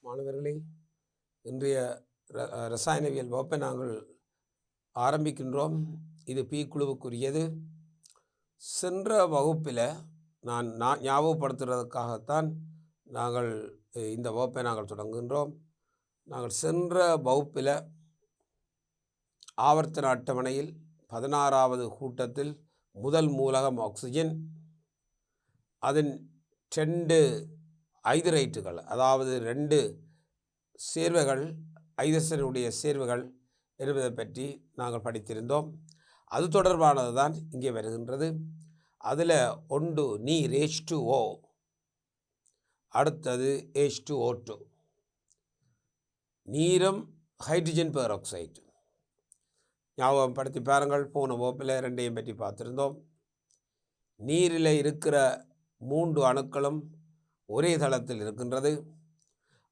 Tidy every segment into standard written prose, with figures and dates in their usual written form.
மாணவர்களே, இன்றைய ரசாயனவியல் வகுப்பை நாங்கள் ஆரம்பிக்கின்றோம். இது பி குழுவுக்குரியது. சென்ற வகுப்பில் நான் ஞாபகப்படுத்துவதற்காகத்தான் நாங்கள் இந்த வகுப்பை நாங்கள் தொடங்குகின்றோம். நாங்கள் சென்ற வகுப்பில் ஆவர்த்தன அட்டவணையில் 16வது கூட்டத்தில் முதல் மூலகம் ஆக்சிஜன், அதன் 2 ஐதரைட்டுகள், அதாவது 2 சேர்வைகள், ஐதரசனுடைய சேர்வைகள் என்பதை பற்றி நாங்கள் படித்திருந்தோம். அது தொடர்பானது தான் இங்கே வருகின்றது. அதில் ஒன்று நீர் H2O, அடுத்தது H2O2. நீரும் ஹைட்ரஜன் பெராக்சைடு. ஞாபகப்படுத்தி பாருங்கள், போன வகுப்பில் 2ஐயும் பற்றி பார்த்துருந்தோம். நீரில் இருக்கிற 3 அணுக்களும் ஒரே தளத்தில் இருக்கின்றது.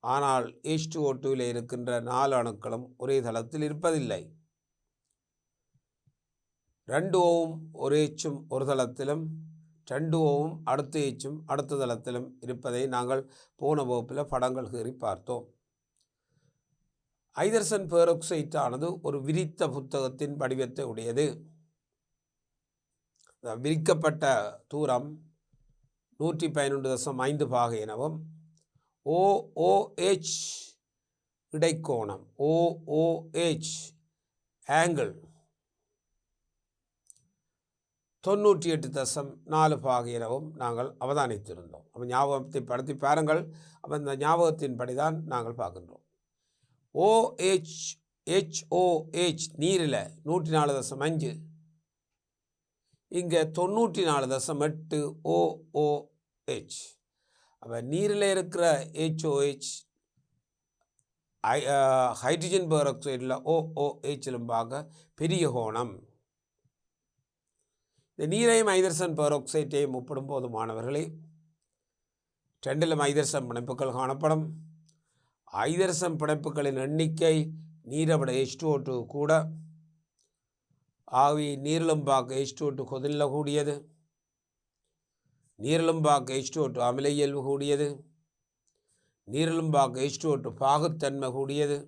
ஆனால் H2O2வில் இருக்கின்ற 4 அணுக்களும் ஒரே தளத்தில் இருப்பதில்லை. 2Oவும் ஒரு Hம் ஒரு தளத்திலும் 2Oவும் அடுத்த Hம் அடுத்த தளத்திலும் இருப்பதை நாங்கள் போன வகுப்பில் படங்கள் கீறி பார்த்தோம். ஐதரசன் பெராக்சைடு ஆனது ஒரு விரித்த புத்தகத்தின் வடிவத்தை உடையது. விரிக்கப்பட்ட தூரம் 112.5 பாகை எனவும் OOH இடைக்கோணம், OOH ஆங்கிள் 98.4 பாகை எனவும் நாங்கள் அவதானித்திருந்தோம். அப்போ ஞாபகத்தை படுத்தி பாருங்கள். அப்போ இந்த ஞாபகத்தின்படி தான் நாங்கள் பார்க்கின்றோம். HOH நீரில் 104.5, இங்கே 94.8 OOH. அப்போ நீரில் இருக்கிற HOH ஹைட்ரஜன் பெராக்சைடில் OOHலும் பார்க்க பெரிய கோணம். இந்த நீரையும் ஐதரசன் பெராக்சைடையும் ஒப்பிடும்போது மாணவர்களே, 2லும் ஐதரசன் பிணைப்புகள் காணப்படும். ஐதரசன் பிணைப்புகளின் எண்ணிக்கை நீரை விட H2O2 கூட. ஆகவே நீரிலும் பார்க்க H2O2 கொதிநிலை கூடியது, நீரிலும் பார்க்க H2O2 அமில இயல்பு கூடியது, நீரிலும் பார்க்க H2O2 பாகுத்தன்மை கூடியது,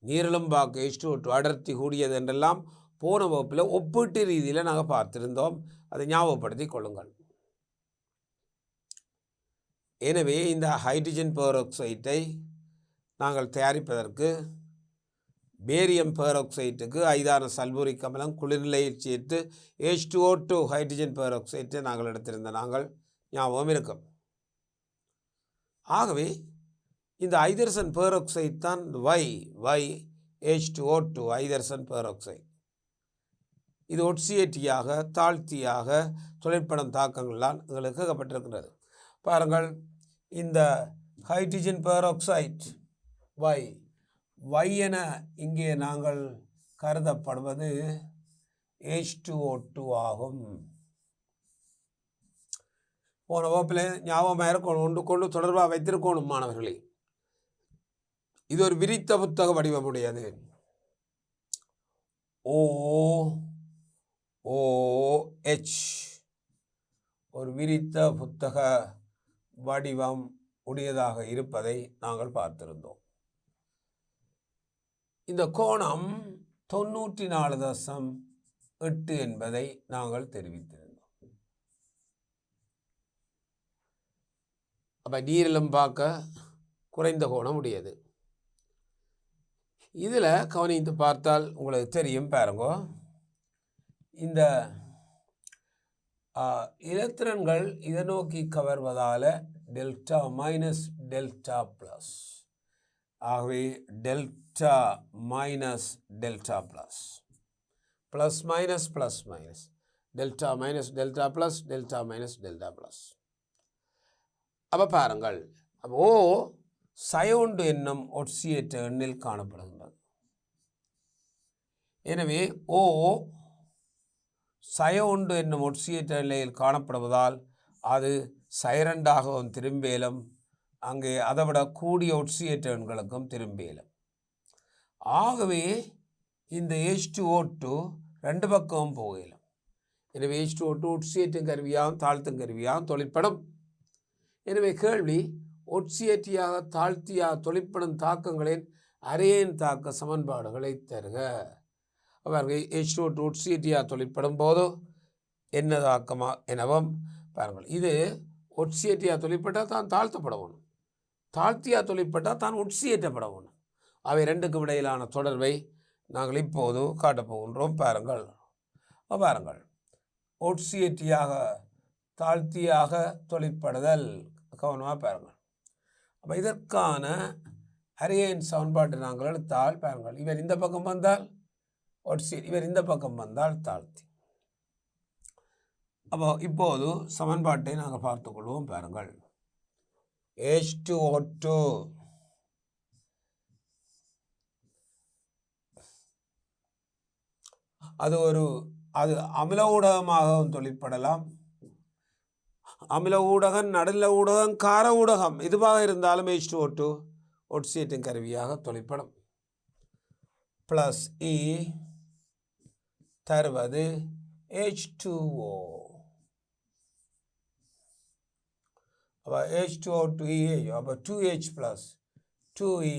நீரிலும் பார்க்க H2O2 அடர்த்தி கூடியது என்றெல்லாம் போன வகுப்பில் ஒப்பீட்டு ரீதியில் நாங்கள் பார்த்திருந்தோம். அதை ஞாபகப்படுத்தி கொள்ளுங்கள். எனவே இந்த ஹைட்ரஜன் பெராக்சைட்டை நாங்கள் தயாரிப்பதற்கு பேரியம் பெராக்சைட்டுக்கு ஐதான சல்பூரிக் அமிலம் குளிர்நிலையில் சேர்த்து H2O2 ஹைட்ரஜன் பெராக்சைட்டை நாங்கள் எடுத்திருந்த நாங்கள் ஞாபகம் இருக்கும். ஆகவே இந்த ஐதரசன் பெராக்சைடு தான் H2O2 ஐதரசன் பெராக்சைடு. இது ஒட்சியேட்டியாக தாழ்த்தியாக தொழிற்படும் தாக்கங்கள்லாம் எங்களுக்கு கேட்கப்பட்டிருக்கின்றது. பாருங்கள், இந்த ஹைட்ரஜன் பெராக்சைடு Y என இங்கே நாங்கள் கருதப்படுவது H2O2 ஆகும். போன வகுப்பில் ஞாபகமாக இருக்கணும், ஒன்று கொண்டு தொடர்பாக வைத்திருக்கணும் மாணவர்களே. இது ஒரு விரித்த புத்தக வடிவமுடையது. OOH ஒரு விரித்த புத்தக வடிவம் உடையதாக இருப்பதை நாங்கள் பார்த்திருந்தோம். இந்த கோணம் 94.8 என்பதை நாங்கள் தெரிவித்திருந்தோம். அப்போ நீரிலும் பார்க்க குறைந்த கோணம் உடையது. இதில் கவனித்து பார்த்தால் உங்களுக்கு தெரியும். பாருங்க, இந்த எலக்ட்ரான்கள் இதை நோக்கி கவர்வதால் டெல்டா மைனஸ் டெல்டா ப்ளஸ். ஆகவே delta minus delta plus, plus minus plus minus, delta minus delta plus, delta minus delta plus. அப்போ பாருங்கள், அப்போ சயோண்டு என்னும் ஒட்சியேற்ற எண்ணில் காணப்படுகின்றது. எனவே சயோண்டு என்னும் ஒட்சியேற்ற நிலையில் காணப்படுவதால் அது சைரண்டாகவும் திரும்பேலும், அங்கே அதை விட கூடிய ஒட்சியேற்ற எண்களுக்கும் திரும்பேலும். ஆகவே இந்த H2O2 2 பக்கமும் போகலாம். எனவே H2O2 ஒட்சியேற்றும் கருவியாகவும் தாழ்த்தும் கருவியாகவும் தொழிற்படும். எனவே கேள்வி, ஒட்சியேற்றியாக தாழ்த்தியாக தொழிற்படும் தாக்கங்களின் அரையன் தாக்க சமன்பாடுகளை தருக. பாருங்கள், H2O2 ஒட்சியேற்றியாக தொழிற்படும் போது என்ன தாக்கமா எனவும் பாருங்கள். இது ஒட்சியேற்றியாக தொழிற்பட்டால் தான் தாழ்த்தப்படணும், தாழ்த்தியாக தொழிற்பட்டால் தான் ஒட்சியேற்றப்படணும். அவை ரெண்டுக்கும் இடையிலான தொடர்பை நாங்கள் இப்போது காட்டப்போகின்றோம். பாருங்கள், ஒட்சியேற்றியாக தாழ்த்தியாக தொழிற்படுதல், கவனமாக பாருங்கள். அப்போ இதற்கான அரையன் சமன்பாட்டை நாங்கள் எடுத்தால் பாருங்கள், இவர் இந்த பக்கம் வந்தால் ஒட்சியேட், இவர் இந்த பக்கம் வந்தால் தாழ்த்தி. அப்போ இப்போது சமன்பாட்டை நாங்கள் பார்த்துக்கொள்வோம். பாருங்கள், H2O2 அது அமில ஊடகமாகவும் தொழிற்படலாம். அமில ஊடகம், நடுநில ஊடகம், கார ஊடகம் இதுவாக இருந்தாலும் H2O2 ஒட்சியேற்றும் கருவியாக தொழிற்படும். ப்ளஸ் E தருவது H2O. அப்போ H2O2E, அப்போ 2H + 2E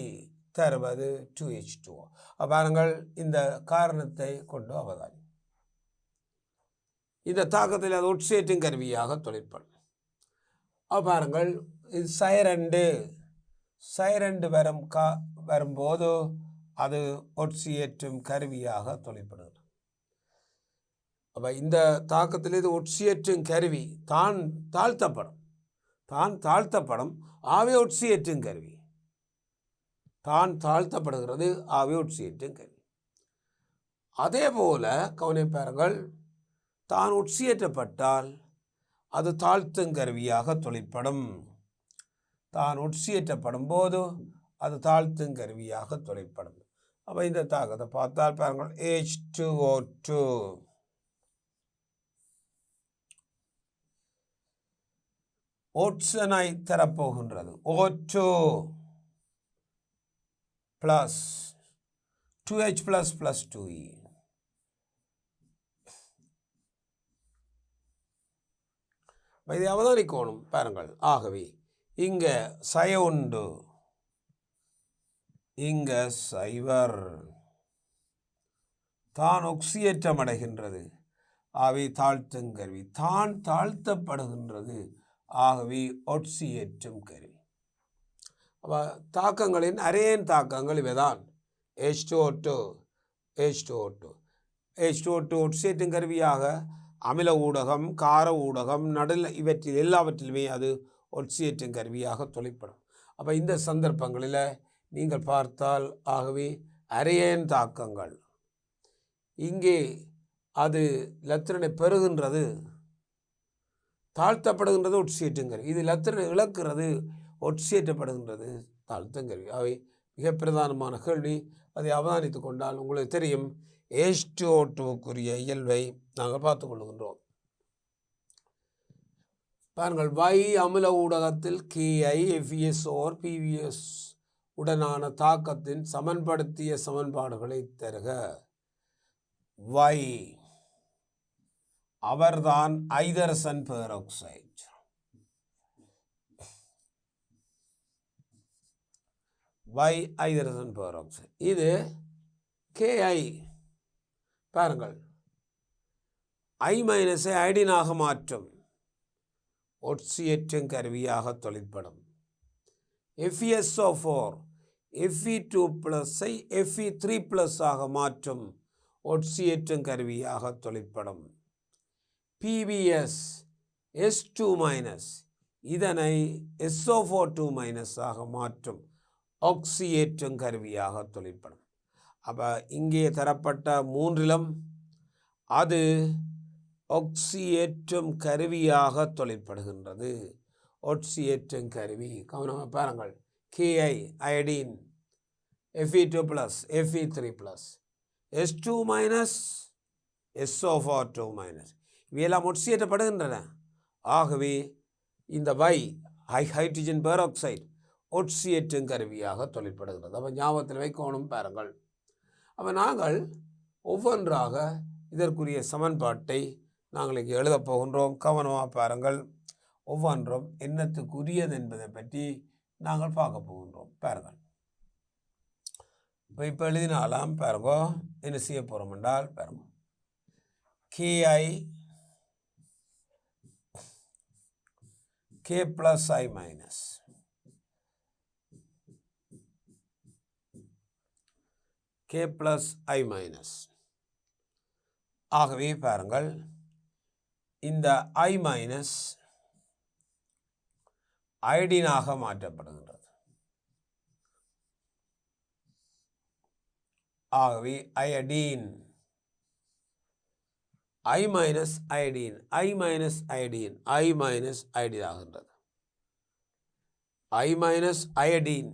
தருவது 2H2O. பாருங்கள், இந்த காரணத்தை கொண்டு அவதானி இந்த தாக்கத்தில் அது ஒட்சியேற்றும் கருவியாக தொழிற்படும். பாருங்கள், இது சைரண்டு வரும்போது அது ஒட்சியேற்றும் கருவியாக தொழிற்படுகிறது. அப்போ இந்த தாக்கத்தில் இது ஒட்சியேற்றும் கருவி தான் தாழ்த்தப்படும் ஆவி ஒட்சியேற்றும் கருவி, தான் தாழ்த்தப்படுகிறது ஆவி ஒட்சியேற்றும் கருவி. அதே போல கவனிப்பார்கள், தான் ஒட்சியேற்றப்பட்டால் அது தாழ்த்தும் கருவியாக தொழிற்படும். தான் ஒட்சியேற்றப்படும் போது அது தாழ்த்தும் கருவியாக தொழிற்படும். அப்போ இந்த தாக்கத்தை பார்த்தால் பாருங்கள், H2O2 ஓட்சனை தரப்போகின்றது. O2 + 2H + 2E. இதை அவதானிக்கணும். பாருங்கள், ஆகவே இங்கே உண்டு, இங்கே சைவர், தான் ஒக்சியேற்றம் அடைகின்றது ஆகவே தாழ்த்தும் கருவி, தான் தாழ்த்தப்படுகின்றது ஆகவே ஒட்சியேற்றும் கருவி. அப்போ தாக்கங்களின் அரையன் தாக்கங்கள் இவைதான். H2O2 ஒட்சியேற்றும் கருவியாக அமில ஊடகம், கார ஊடகம், இவற்றில் எல்லாவற்றிலுமே அது ஒட்சியேற்றும் கருவியாக தொழிற்படும். அப்போ இந்த சந்தர்ப்பங்களில் நீங்கள் பார்த்தால் ஆகவே அரையன் தாக்கங்கள் இங்கே அது லத்திரனை பெறுகின்றது, தாழ்த்தப்படுகின்றது ஒட்சியேற்றும் கருவி. இது லத்திரனை இழக்கிறது, ஒட்சியேற்றப்படுகின்றது தாழ்த்தும் கருவி. அவை மிக பிரதானமான கேள்வி. அதை அவதானித்து கொண்டால் உங்களுக்கு தெரியும் H2O2க்குரிய இயல்பை நாங்கள் பார்த்து கொள்கின்றோம். பாருங்கள், Y அமில ஊடகத்தில் KI FeS/PbS உடனான தாக்கத்தின் சமன்படுத்திய சமன்பாடுகளை தருக. Y அவர்தான் ஐதரசன் பெராக்சைடு. Y ஐதரசன் பெராக்சைடு. இது KI பாருங்கள், I- ஐடினாக மாற்றும் ஒட்சியேற்றும் கருவியாக தொழிற்படும். FeSO4 Fe2+ஐ Fe3+ ஆக மாற்றும் ஒட்சியேற்றும் கருவியாக தொழிற்படும். PbS S2- இதனை SO4 ஆக மாற்றும் ஆக்சியேற்றும் கருவியாக தொழிற்படும். அப்போ இங்கே தரப்பட்ட மூன்றிலும் அது ஆக்சியேற்றும் கருவியாக தொழிற்படுகின்றது. ஒட்சியேற்றும் கருவி கவனமாக பாருங்கள், KI iodine, Fe2+, Fe3+, S2- SO4 இவையெல்லாம் ஒட்சியேற்றப்படுகின்றன. ஆகவே இந்த ஹைட்ரஜன் பெராக்சைடு ஒட்சியேற்றும் கருவியாக தொழிற்படுகிறது. அப்போ ஞாபகத்தில் வைக்கணும். பாருங்கள், அப்போ நாங்கள் ஒவ்வொன்றாக இதற்குரிய சமன்பாட்டை நாங்கள் இங்கே எழுதப் போகின்றோம். கவனமாக பாருங்கள், ஒவ்வொன்றும் என்னத்துக்குரியது என்பதை பற்றி நாங்கள் பார்க்க போகின்றோம். பாருங்கள், இப்போ எழுதினாலாம் பாருங்க, என்ன செய்ய போகிறோம் என்றால் பாருங்க, KI K plus I minus K plus I minus. ஆகவே பாருங்கள், இந்த I minus அயோடினாக மாற்றப்படுகின்றது. ஆகவே iodine I minus iodine I minus iodine I minus iodine ஆகின்றது. I minus iodine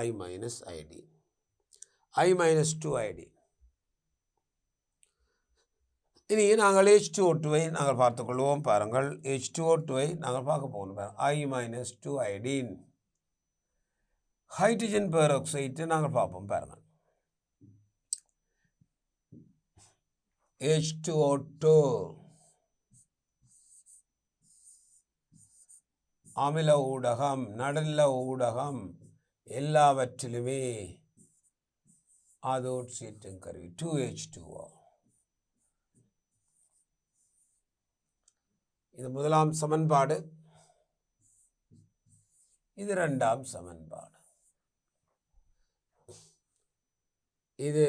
I minus iodine I minus 2 iodine. இனி நாங்கள் H2O2 நாங்கள் பார்த்துக்கொள்வோம். பாருங்கள், H2O2 நாங்கள் பார்க்க போகணும். I minus 2 iodine. Hydrogen peroxide நாங்கள் பார்ப்போம். பாருங்கள், H2O2 அமில ஊடகம், நடுநில ஊடகம், எல்லாவற்றிலுமே அதோட்சீட்டும் கருவி 2H2O. இது முதலாம் சமன்பாடு, இது இரண்டாம் சமன்பாடு. இது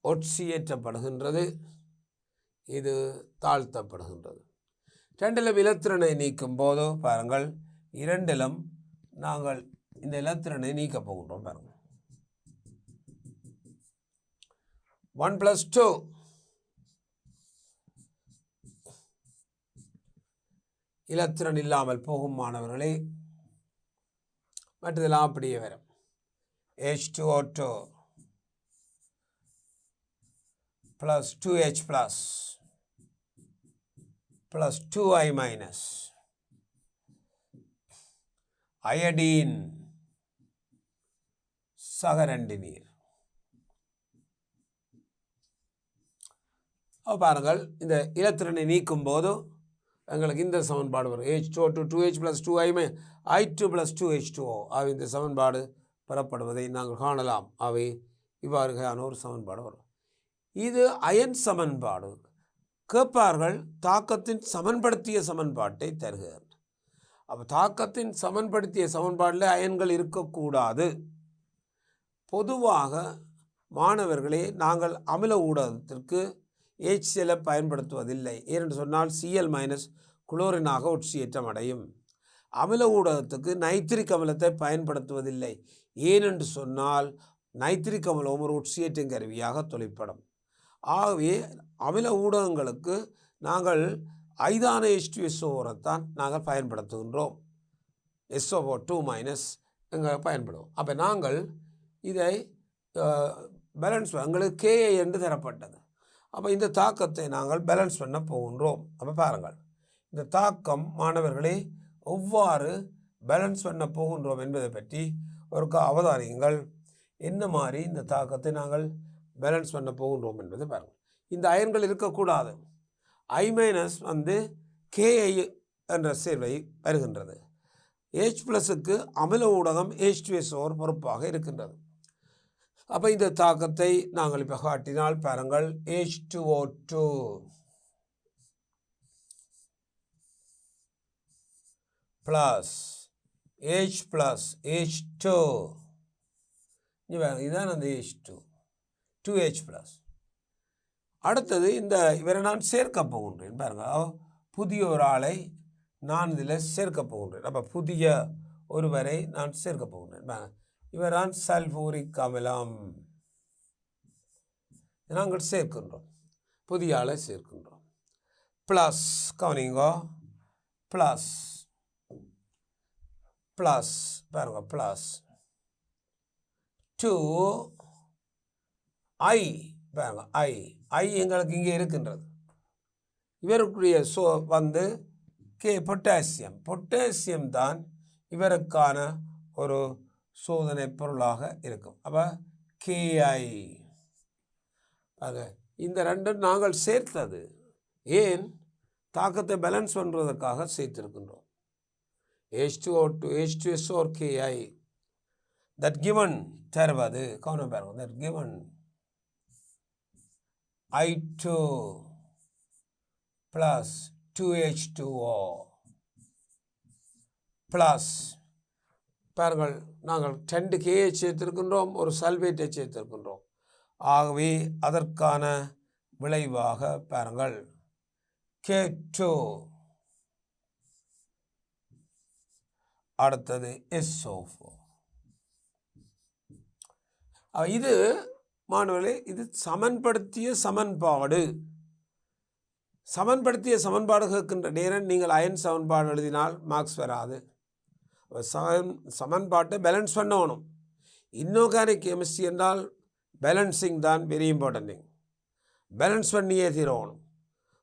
ஒட்சியேற்றப்படுகின்றது, இது தாழ்த்தப்படுகின்றது. ரெண்டிலும் இலத்திரனை நீக்கும் போது பாருங்கள், இரண்டிலும் நாங்கள் இந்த இலத்திரனை நீக்க போகின்றோம். பாருங்கள், 1 + 2 இலத்திரன் இல்லாமல் போகும் மாணவர்களே. மற்றதெல்லாம் அப்படியே வரும். H2O2 plus 2H plus 2I minus iodine சகரண்டி நீர். பாருங்கள், இந்த இலத்திரனை நீக்கும் போது எங்களுக்கு இந்த சமன்பாடு வரும். H2O2 2H plus 2I I2 plus 2H2O. அவை இந்த சமன்பாடு பெறப்படுவதை நாங்கள் காணலாம். அவை இவ்வாறுகையான ஒரு சமன்பாடு வரும். இது அயன் சமன்பாடு. கேட்பார்கள், தாக்கத்தின் சமன்படுத்திய சமன்பாட்டை தருகிறார். அப்போ தாக்கத்தின் சமன்படுத்திய சமன்பாட்டில் அயன்கள் இருக்கக்கூடாது. பொதுவாக மாணவர்களே, நாங்கள் அமில ஊடகத்திற்கு HCl பயன்படுத்துவதில்லை. ஏனென்று சொன்னால் Cl மைனஸ் குளோரினாக ஒட்சியேற்றம் அடையும். அமில ஊடகத்துக்கு நைட்ரிக் அமிலத்தை பயன்படுத்துவதில்லை. ஏனென்று சொன்னால் நைட்ரிக் அமிலம் ஒரு ஒட்சியேற்றும் கருவியாக தொழிற்படும். ஆகவே அமில ஊடகங்களுக்கு நாங்கள் ஐதான H2SO4-த்தான் நாங்கள் பயன்படுத்துகின்றோம். SO2 மைனஸ் எங்கள் பயன்படுவோம். அப்போ நாங்கள் இதை பேலன்ஸ் எங்களுக்கு KI என்று தரப்பட்டது. அப்போ இந்த தாக்கத்தை நாங்கள் பேலன்ஸ் பண்ண போகின்றோம். அப்போ பாருங்கள், இந்த தாக்கம் மாணவர்களே எவ்வாறு பேலன்ஸ் பண்ண போகின்றோம் என்பதை பற்றி ஒரு அவதானியங்கள். என்ன மாதிரி இந்த தாக்கத்தை நாங்கள் பேலன்ஸ் பண்ண போகின்றோம் என்பதை பாருங்கள். இந்த அயன்கள் இருக்கக்கூடாது. I மைனஸ் KI என்ற சேர்வை வருகின்றது. H+க்கு அமில ஊடகம் H2SO4 பொறுப்பாக இருக்கின்றது. அப்போ இந்த தாக்கத்தை நாங்கள் இப்போ காட்டினால் பாருங்கள், H2O2 plus H plus H2, இதுதான் அந்த H2 2H plus. அடுத்தது இந்த இவரை நான் சேர்க்க போகின்றேன். பாருங்க, புதிய ஒரு ஆளை நான் இதில் சேர்க்க போகின்றேன். அப்போ புதிய ஒருவரை நான் சேர்க்க போகின்றேன். இவரான் சல்பூரிக் அமிலம் நாங்கள் சேர்க்கின்றோம். புதிய ஆளை சேர்க்கின்றோம். ப்ளஸ் கவனிங்கோ, ப்ளஸ் ப்ளஸ் பாருங்க, ப்ளஸ் 2I பாருங்க, I எங்களுக்கு இங்கே இருக்கின்றது. இவருக்குரிய பொட்டாசியம் தான் இவருக்கான ஒரு சோதனை பொருளாக இருக்கும். அப்போ KI இந்த ரெண்டும் நாங்கள் சேர்த்தது. ஏன்? தாக்கத்தை பேலன்ஸ் பண்ணுறதுக்காக சேர்த்திருக்கின்றோம். H2O2 H2SO4 KI that given தருவது கவனம் பாருங்க that given I2 plus 2H2O plus பாருங்கள் நாங்கள் 2 KH சேர்த்திருக்கின்றோம் ஒரு சல்பேட்டை சேர்த்திருக்கின்றோம் ஆகவே அதற்கான விளைவாக பாருங்கள் K2 அடுத்தது SO4 இது மாணவர்களே இது சமன்படுத்திய சமன்பாடு கேட்கின்ற நேரம் நீங்கள் அயன் சமன்பாடு எழுதினால் மார்க்ஸ் வராது சமன்பாட்டை பேலன்ஸ் பண்ணணும் இன்ஆர்கானிக் கெமிஸ்ட்ரி என்றால் பேலன்சிங் தான் வெரி இம்பார்ட்டன்ட் திங் பேலன்ஸ் பண்ணியே தீரணும்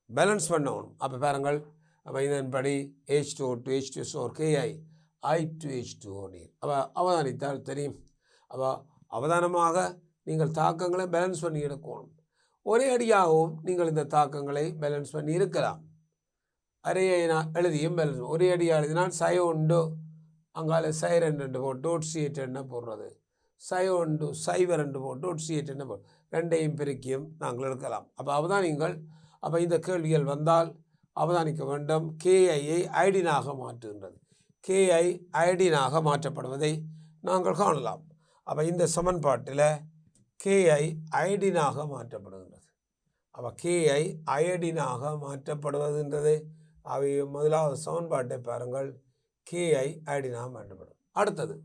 பேலன்ஸ் பண்ணணும் அப்போ பாருங்கள் அப்போ இதன்படி H2O2 H2SO4 KI I2H2O நீர் அப்போ அவதானித்தால் தெரியும் அப்போ அவதானமாக நீங்கள் தாக்கங்களை பேலன்ஸ் பண்ணி எடுக்கணும் ஒரே அடியாகவும் நீங்கள் இந்த தாக்கங்களை பேலன்ஸ் பண்ணி இருக்கலாம் அரையை எழுதியும் பேலன்ஸ் ஒரே அடியாக எழுதினால் சை1 அங்கால சை2 போட்டு OC8 என்ன போடுறது சை1 சை2 போட்டு OC8 என்ன போடுறது ரெண்டையும் பெருக்கியும் நாங்கள் எடுக்கலாம் அப்போ அவதானிங்கள் அப்போ இந்த கேள்விகள் வந்தால் அவதானிக்க வேண்டும் KIயை ஐடினாக மாற்றுகின்றது KI ஐடினாக மாற்றப்படுவதை நாங்கள் காணலாம் அப்போ இந்த சமன்பாட்டில் KI ஐடினாக மாற்றப்படுகின்றது அப்போ KI அயடினாக மாற்றப்படுவதுன்றது அவை முதலாவது சமன்பாட்டை பாருங்கள் KI ஐடினாக மாற்றப்படும் அடுத்தது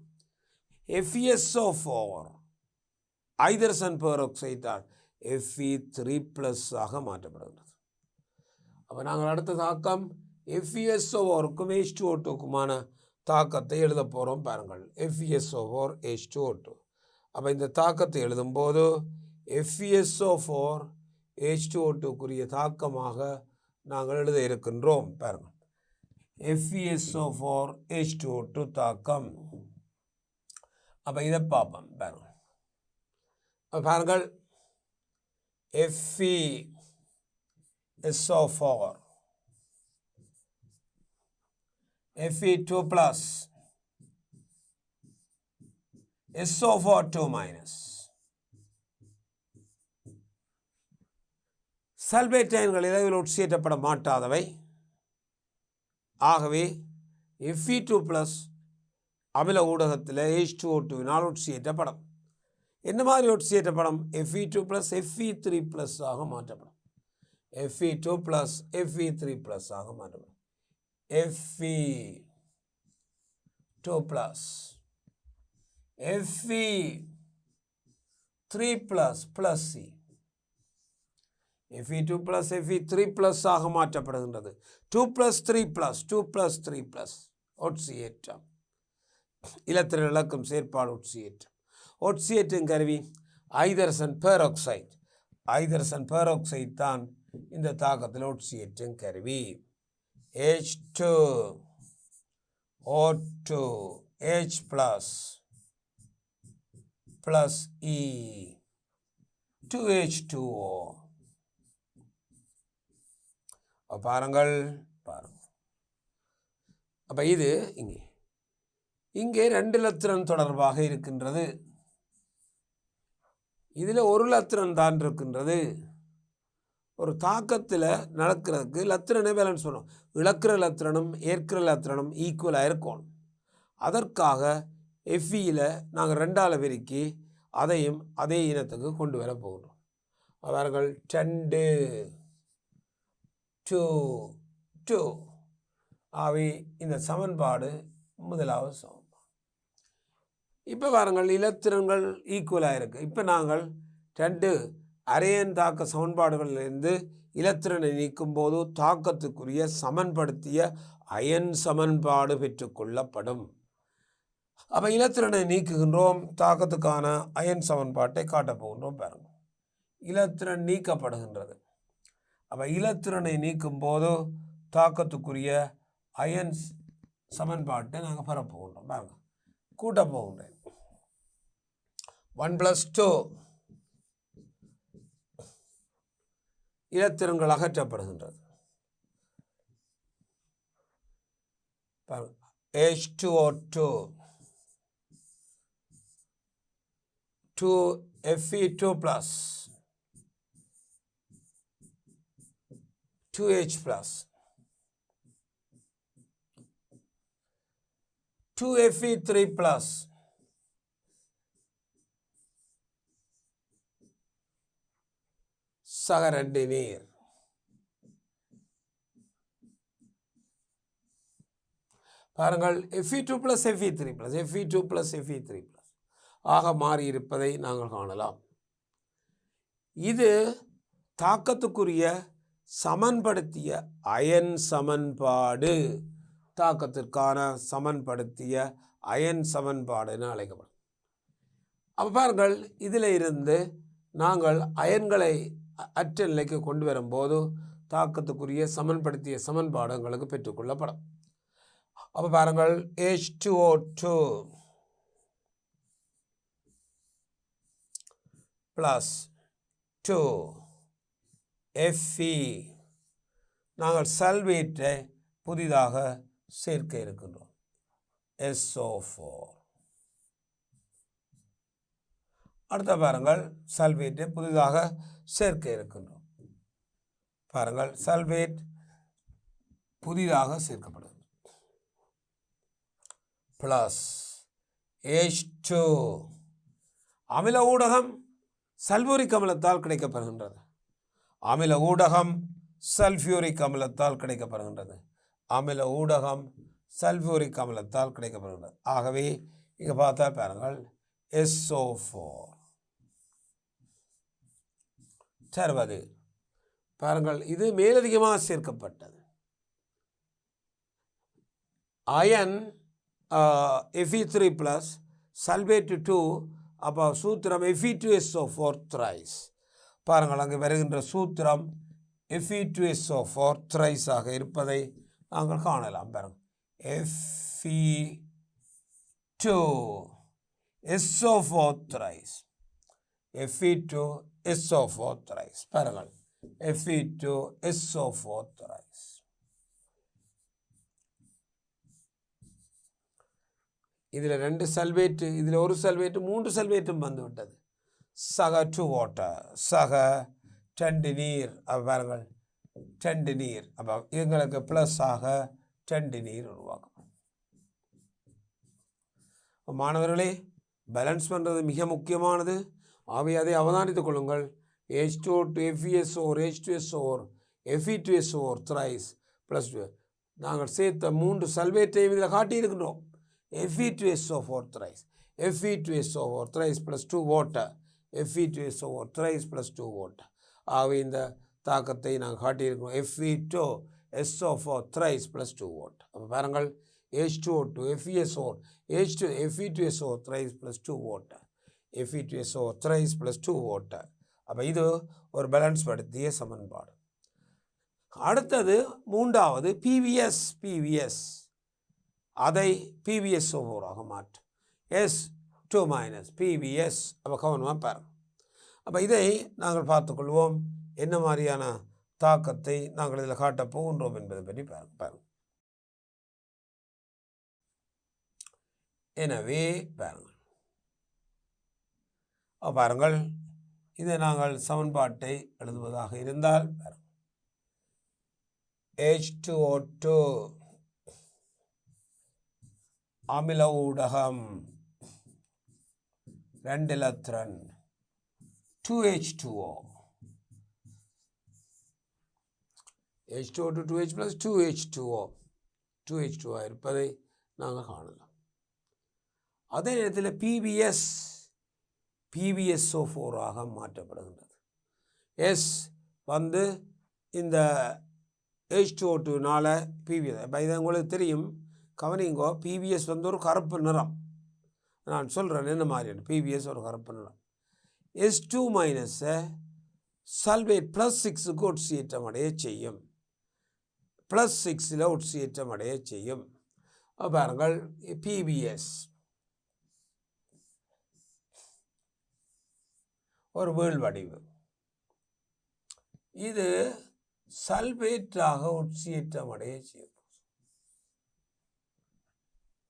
FeSO4 ஐதரசன் பெராக்சைடால் Fe3+ ஆக மாற்றப்படுகிறது அப்போ நாங்கள் அடுத்த தாக்கம் FeSO4க்கும் H2O2க்குமான தாக்கத்தை எழுத போகிறோம் பாருங்கள் FeSO4 H2O2 அப்போ இந்த தாக்கத்தை எழுதும்போது FeSO4 H2O2க்குரிய தாக்கமாக நாங்கள் எழுத இருக்கின்றோம் பாருங்கள் FeSO4 H2O2 தாக்கம் அப்போ இதை பார்ப்போம் பாருங்கள் பாருங்கள் FeSO4 Fe2 plus SO4 2 minus sulphate அயன்கள் இடைவில் உட்சேற்றப்பட மாட்டாதவை ஆகவே Fe2 plus அமில ஊடகத்தில் H2O2வினால் உட்சேற்றப்படும் என்ன மாதிரி உட்சேற்றப்படும் Fe2 plus Fe3+ ஆக மாற்றப்படும் Fe2 plus Fe3+ ஆக மாற்றப்படும் Fe2 plus Fe3+ plus C Fe2 plus Fe3+ ஆக மாற்றப்படுகின்றது 2 plus 3 plus 2 plus 3 plus ஒட்சியேற்றம் இலத்திரன் இலக்கம் செயற்பாடு ஒட்சியேற்றம் ஒட்சியேற்றும் கருவி ஐதரசன் பெராக்சைடு தான் இந்த தாக்கத்தில் ஒட்சியேற்றும் கருவி H2O2 H plus E 2H2O பாருங்கள் அப்போ இது இங்கே 2 இலத்திரன் தொடர்பாக இருக்கின்றது இதில் ஒரு இலத்திரன் தான் இருக்கின்றது ஒரு தாக்கத்தில் நடக்கிறதுக்கு இலத்திரனை பேலன்ஸ் பண்ணும் இழக்கிற இலத்திரனும் ஏற்கிற இலத்திரனும் ஈக்குவலாக இருக்கும் அதற்காக Feயில் நாங்கள் 2ஆல் பெருக்கி அதையும் அதே இனத்துக்கு கொண்டு வர போகிறோம் அவர்கள் 2 2 ஆகவே இந்த சமன்பாடு முதலாவது சமன்பாடு இப்போ பாருங்கள் இலத்திரன்கள் ஈக்குவலாக இருக்குது இப்போ நாங்கள் 2 அரையன் தாக்க சமன்பாடுகளிலிருந்து இலத்திரனை நீக்கும் போது தாக்கத்துக்குரிய சமன்படுத்திய அயன் சமன்பாடு பெற்றுக்கொள்ளப்படும் அப்போ இலத்திரனை நீக்குகின்றோம் தாக்கத்துக்கான அயன் சமன்பாட்டை காட்டப் போகின்றோம் பாருங்கள் இலத்திரன் நீக்கப்படுகின்றது அப்போ இலத்திரனை நீக்கும் போது தாக்கத்துக்குரிய அயன் சமன்பாட்டை நாங்கள் பெறப்போகின்றோம் பாருங்கள் கூட்ட போகின்றேன் 1 + 2 இலத்திரன்கள் அகற்றப்படுகின்றது H2O2 2Fe2 plus 2H plus 2Fe3 plus சக 2 நீர். பாருங்கள் Fe2 plus Fe3 plus Fe2 plus Fe3 plus ஆக மாறியிருப்பதை நாங்கள் காணலாம். இது தாக்கத்துக்குரிய சமன்படுத்திய அயன் சமன்பாடு, தாக்கத்திற்கான சமன்படுத்திய அயன் சமன்பாடு என அழைக்கப்படும். அப்போ பாருங்கள், இதில் இருந்து நாங்கள் அயன்களை அற்ற நிலைக்கு கொண்டு வரும்போது தாக்கத்துக்குரிய சமன்படுத்திய சமன்பாடு எங்களுக்கு பெற்றுக்கொள்ளப்படும். அப்போ பாருங்கள், H2O2 ப்ளஸ் 2Fe நாங்கள் சல்வேட்டை புதிதாக சேர்க்க இருக்கின்றோம், SO4. அடுத்த பாருங்கள், சல்வேட்டை புதிதாக சேர்க்க இருக்கின்றோம். பாருங்கள், சல்வேட் புதிதாக சேர்க்கப்படுகிறது. ப்ளஸ் H2 அமில ஊடகம் சல்பூரிக் அமிலத்தால் கிடைக்கப்படுகின்றது. அமில ஊடகம் சல்ஃபியூரிக் அமிலத்தால் கிடைக்கப்படுகின்றது. அமில ஊடகம் சல்ஃபியூரிக் அமிலத்தால் கிடைக்கப்படுகின்றது. ஆகவே இங்கே பார்த்தா பாருங்கள், SO4 தருவது. பாருங்கள், இது மேலதிகமாக சேர்க்கப்பட்டது. அயன் Fe3 ப்ளஸ் சல்பேட் 2, அப்போ சூத்திரம் Fe2SO4 thrice. பாருங்கள், அங்கே வருகின்ற சூத்திரம் Fe2SO4 thrice ஆக இருப்பதை நாங்கள் காணலாம். பாருங்கள், Fe2SO4 thrice, Fe2SO4 thrice. பாருங்கள், Fe2SO4 thrice. இதில் 2 சல்வேட்டு, இதில் ஒரு சல்வேட்டு, 3 சல்வேட்டும் வந்து விட்டது. சக 2 வாட்டர், சக 2 நீர். அப்போ பாருங்கள், 2 நீர். அப்போ எங்களுக்கு ப்ளஸ் ஆக 2 நீர் உருவாக்கும். மாணவர்களே, பேலன்ஸ் பண்ணுறது மிக முக்கியமானது. ஆகவே அதை அவதானித்துக் கொள்ளுங்கள். H2O2 FeSO4 H2SO4 Fe2SO4 thrice plus நாங்கள் சேர்த்த 3 சல்வேட்டையும் இதில் காட்டியிருக்கின்றோம். Fe2SO4 thrice, Fe2SO4 thrice plus 2 water, Fe2SO4 thrice plus 2 water. ஆகவே இந்த தாக்கத்தை நாங்கள் காட்டியிருக்கிறோம். Fe2SO4 thrice plus 2 water. அப்போ பாருங்கள், H2O2 FeSO4 Fe2SO4 thrice plus 2 water, Fe2SO4 thrice plus 2 water. அப்போ இது ஒரு பேலன்ஸ் படுத்திய சமன்பாடு. அடுத்தது மூன்றாவது PBS அதை PBSO4 ஆக மாற்றும். S2 minus PBS. அப்போ கவனமாக பாருங்கள். அப்போ இதை நாங்கள் பார்த்துக்கொள்வோம், என்ன மாதிரியான தாக்கத்தை நாங்கள் இதில் காட்டப் போகின்றோம் என்பதை பற்றி பாருங்கள். எனவே பாருங்கள், இதை நாங்கள் சமன்பாட்டை எழுதுவதாக இருந்தால் பாருங்கள், H2O2 அமில ஊடகம் 2 electron 2H2O, H2O2 2H plus 2H2O இருப்பதை நாங்கள் காணலாம். அதே நேரத்தில் PBSO4 ஆக மாற்றப்படுகின்றது. S வந்து இந்த H2O2னால PBS. இப்போ இது உங்களுக்கு தெரியும், கவனிங்கோ. PBS வந்து ஒரு கருப்பு நிறம். நான் சொல்கிறேன் என்ன மாதிரியான PBS ஒரு கருப்பு நிறம். S2 மைனஸை சல்வேட் ப்ளஸ் 6க்கு ஒட்சியேற்றம் அடைய செய்யும், ப்ளஸ் 6ல் ஒட்சியேற்றம் அடைய செய்யும். பாருங்கள், PBS ஒரு வீழ் வடிவு. இது சல்வேட்டாக ஒட்சியேற்றம் அடைய செய்யும்.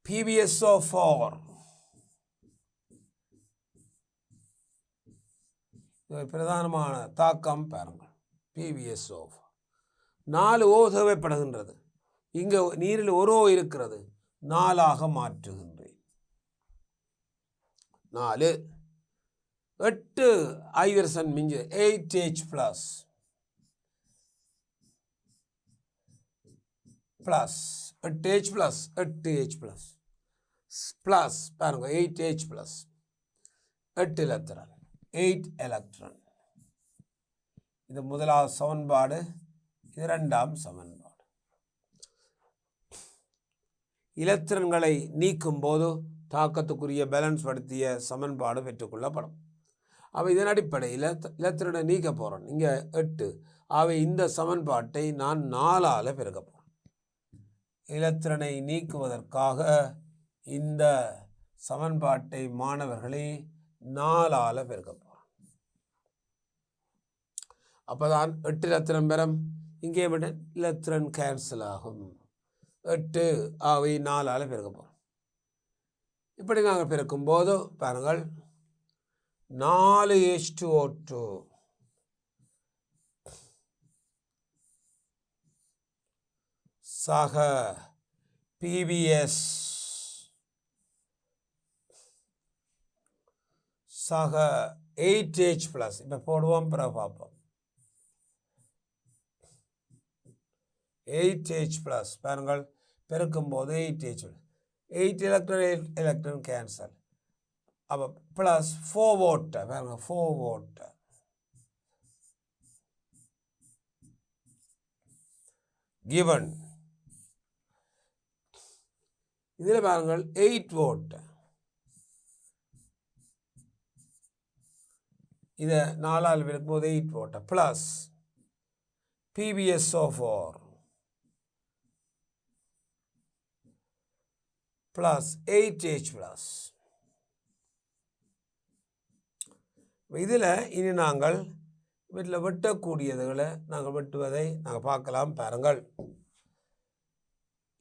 PBSO4 பிரதானமான தாக்கம் பாருங்கள். PbSO 4 O தேவைப்படுகின்றது. இங்கே நீரில் ஒரு O இருக்கிறது, 4ஆக மாற்றுகின்றேன். 4 8 ஐதரசன் மிஞ்சு 8H plus plus 8H plus 8H plus plus பாருங்க 8H ப்ளஸ் 8 எலக்ட்ரான் 8 எலக்ட்ரான். இது முதலாவது சமன்பாடு, இது இரண்டாம் சமன்பாடு. இலத்திரன்களை நீக்கும் போது தாக்கத்துக்குரிய பேலன்ஸ் படுத்திய சமன்பாடு பெற்றுக்கொள்ளப்படும். அவை இதன் அடிப்படையில் இலத்திரனை நீக்க போகிறோம். இங்கே 8, அவை இந்த சமன்பாட்டை நான் 4ஆல் பெருக்க போகிறேன். இலத்திரனை நீக்குவதற்காக இந்த சமன்பாட்டை மாணவர்களே 4ஆல் பெருக்க போகிறோம். அப்போதான் 8 இலத்திரன் பெறும். இங்கே விட இலத்திரன் கேன்சல் ஆகும். 8 ஆவை 4ஆல் பெருக்க போகிறோம். இப்படி நாங்கள் பெருக்கும்போது பாருங்கள் 4H2O2 சக PbS சக 8H ப்ளஸ். இப்போ போடுவோம், பிறகு பார்ப்போம். 8H ப்ளஸ் பாருங்கள் பெருக்கும்போது 8H 8 எலக்ட்ரான் கேன்சல். அப்போ ப்ளஸ் 4 வாட்டர் பாருங்க 4 வாட்டர் கிவன். இதில் பாருங்கள் 8 வாட்டர். இதை 4ஆல் பெருக்கும்போது 8 water plus PbSO4 plus 8H plus. இதில் இனி நாங்கள் வீட்டில் வெட்டக்கூடியதுகளை நாங்கள் வெட்டுவதை நாங்கள் பார்க்கலாம். பாருங்கள்,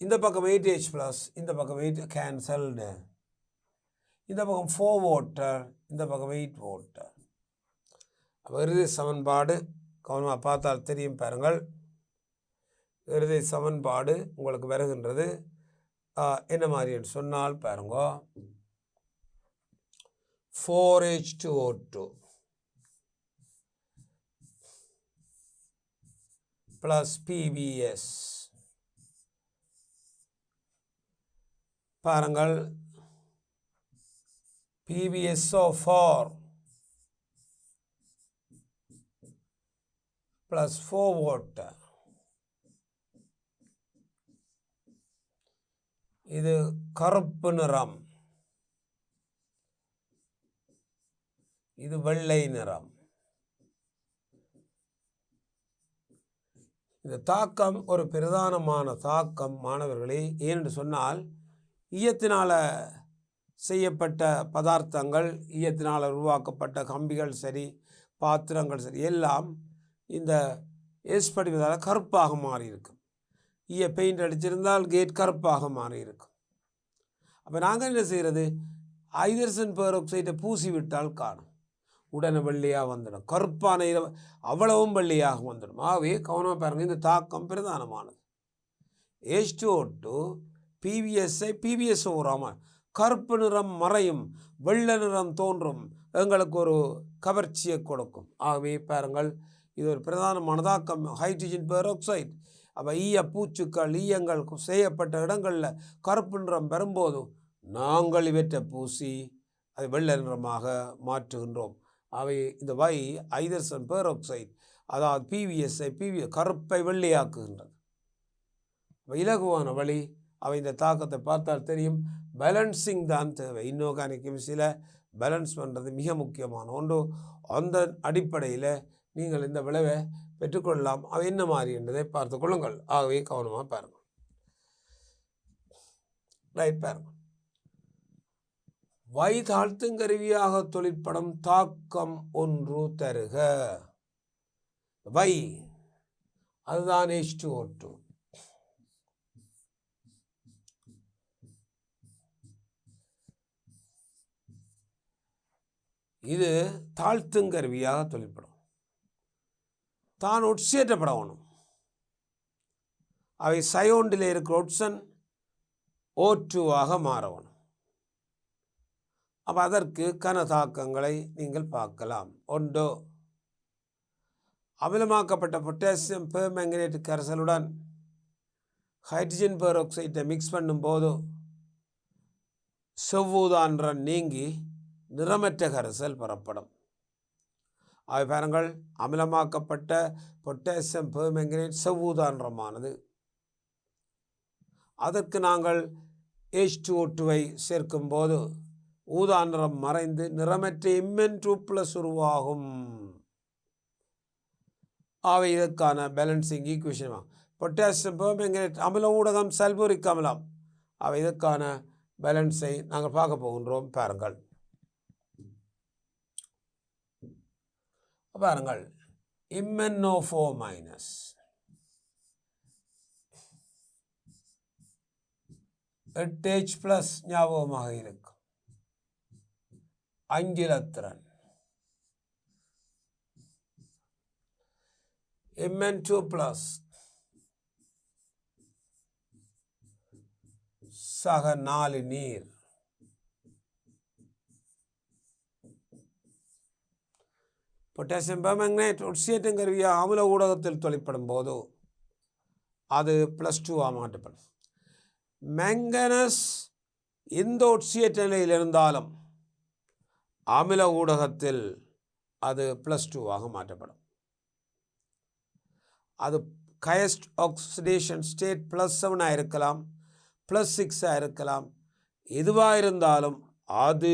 இந்த பக்கம் 8H ப்ளஸ், இந்த பக்கம் 8 கேன்சல்டு, இந்த பக்கம் 4 வாட்டர், இந்த பக்கம் 8 வாட்டர். அப்போ இறுதி சமன்பாடு கவனமாக பார்த்தால் தெரியும். பாருங்கள், இறுதி சமன்பாடு உங்களுக்கு வருகின்றது என்ன மாதிரி என்று சொன்னால் பாருங்க 4H2O2 plus PbS. பாருங்கள் PbSO4 plus 4 water. இது கருப்பு நிறம், இது வெள்ளை நிறம். இந்த தாக்கம் ஒரு பிரதானமான தாக்கம் மாணவர்களே. ஏனென்று சொன்னால் ஈயத்தினால் செய்யப்பட்ட பதார்த்தங்கள், ஈயத்தினால் உருவாக்கப்பட்ட கம்பிகள் சரி, பாத்திரங்கள் சரி, எல்லாம் இந்த எஸ் படிவதால் கருப்பாக மாறியிருக்கும். ஈய பெயிண்ட் அடிச்சிருந்தால் கேட் கருப்பாக மாறியிருக்கும். அப்போ நாங்கள் என்ன செய்கிறது, ஹைட்ரஜன் பெராக்சைடை பூசி விட்டால் காணும், உடனே வெள்ளையாக வந்துடும். கருப்பான அவ்வளவும் வெள்ளையாக வந்துடும். ஆகவே கவனமாக பாருங்கள், இந்த தாக்கம் பிரதானமானது. H2O2 PbSO4 கருப்பு நிறம் மறையும், வெள்ளை நிறம் தோன்றும், எங்களுக்கு ஒரு கவர்ச்சியை கொடுக்கும். ஆகவே பாருங்கள், இது ஒரு பிரதானமான தாக்கம் ஹைட்ரஜன் பெராக்சைடு. அப்போ ஈய பூச்சுக்கள், ஈயங்கள் செய்யப்பட்ட இடங்களில் கருப்பு நிறம் பெறும்போது நாங்கள் இவற்றை பூசி அதை வெள்ளை நிறமாக மாற்றுகின்றோம். அவை இந்த ஹைட்ரஜன் பெராக்சைடு, அதாவது PbS கருப்பை வெள்ளையாக்குகின்றது. இலகுவான வழி. அவை இந்த தாக்கத்தை பார்த்தால் தெரியும். பேலன்சிங் தான் தேவை. இன்ஆர்கானிக் கெமிஸ்ட்ரியில் பேலன்ஸ் பண்ணுறது மிக முக்கியமான ஒன்று. அந்த அடிப்படையில் நீங்கள் இந்த விளைவை பெற்றுக்கொள்ளலாம். அவை என்ன மாதிரி என்பதை பார்த்து கொள்ளுங்கள். ஆகவே கவனமாக பாருங்கள். ரைட், பாருங்கள். தாழ்த்துங்கருவியாக தொழிற்படும் தாக்கம் ஒன்று தருக. அதுதான் H2O2. இது தாழ்த்துங்கருவியாக தொழிற்படும். தான் ஒட்சியேற்றப்படணும். அவை சயோண்டில் இருக்கிற ஒட்சன் O2ஆக மாறணும். அப்போ அதற்கு கனதாக்கங்களை நீங்கள் பார்க்கலாம். ஒன்று, அமிலமாக்கப்பட்ட பொட்டாசியம் பெர்மேங்கனேட் கரைசலுடன் ஹைட்ரஜன் பெராக்சைடை மிக்ஸ் பண்ணும்போது செவ்வூதா நிறம் நீங்கி நிறமற்ற கரைசல் பெறப்படும். அவை பாருங்கள், அமிலமாக்கப்பட்ட பொட்டாசியம் பெர்மேங்கனேட் செவ்வூதா நிறமானது. அதற்கு நாங்கள் H2O2 சேர்க்கும்போது ஊதா நிறம் மறைந்து நிறமற்ற Mn2+ உருவாகும். அவை இதற்கான பேலன்சிங் ஈக்குவேஷன். பொட்டாசியம் பெர்மேங்கனேட் அமில ஊடகம் சல்பூரிக் அமிலம். அவை இதற்கான பேலன்ஸை நாங்கள் பார்க்க போகின்றோம். பாருங்கள் MnO4- H+ ஞாபகமாக இருக்கும். 5 எலக்ட்ரான். Mn2+ சக 4 நீர். பொட்டாசியம் பெர்மேங்கனேட் ஒட்சியேற்றும் கருவியாக அமில ஊடகத்தில் தொழிற்படும் போது அது +2 மாற்றப்படும். மேங்கனஸ் எந்த ஒட்சியேற்ற நிலையில் இருந்தாலும் அமில ஊடகத்தில் அது +2 மாற்றப்படும். அது ஹையஸ்ட் ஆக்சிடேஷன் ஸ்டேட் +7 இருக்கலாம், +6 இருக்கலாம். எதுவாக இருந்தாலும் அது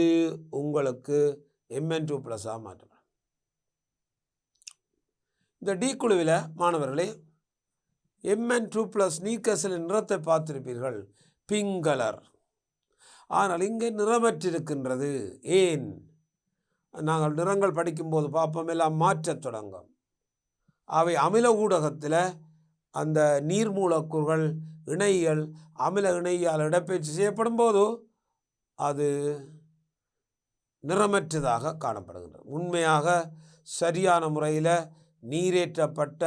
உங்களுக்கு Mn2+ மாற்றப்படும். இந்த டி குழுவில் மாணவர்களே Mn2+ நீக்கசலின் நிறத்தை பார்த்திருப்பீர்கள், பிங்க் கலர். ஆனால் இங்கே நிறமற்றிருக்கின்றது. ஏன்? நாங்கள் நிறங்கள் படிக்கும்போது பார்ப்போம், எல்லாம் மாற்றத் தொடங்கும். அவை அமில ஊடகத்தில் அந்த நீர் மூலக்கூறுகள் இணைகள் அமில இணையால் இடப்பெயர்ச்சி செய்யப்படும் போது அது நிறமற்றதாக காணப்படுகின்றது. உண்மையாக சரியான முறையில் நீரேற்றப்பட்ட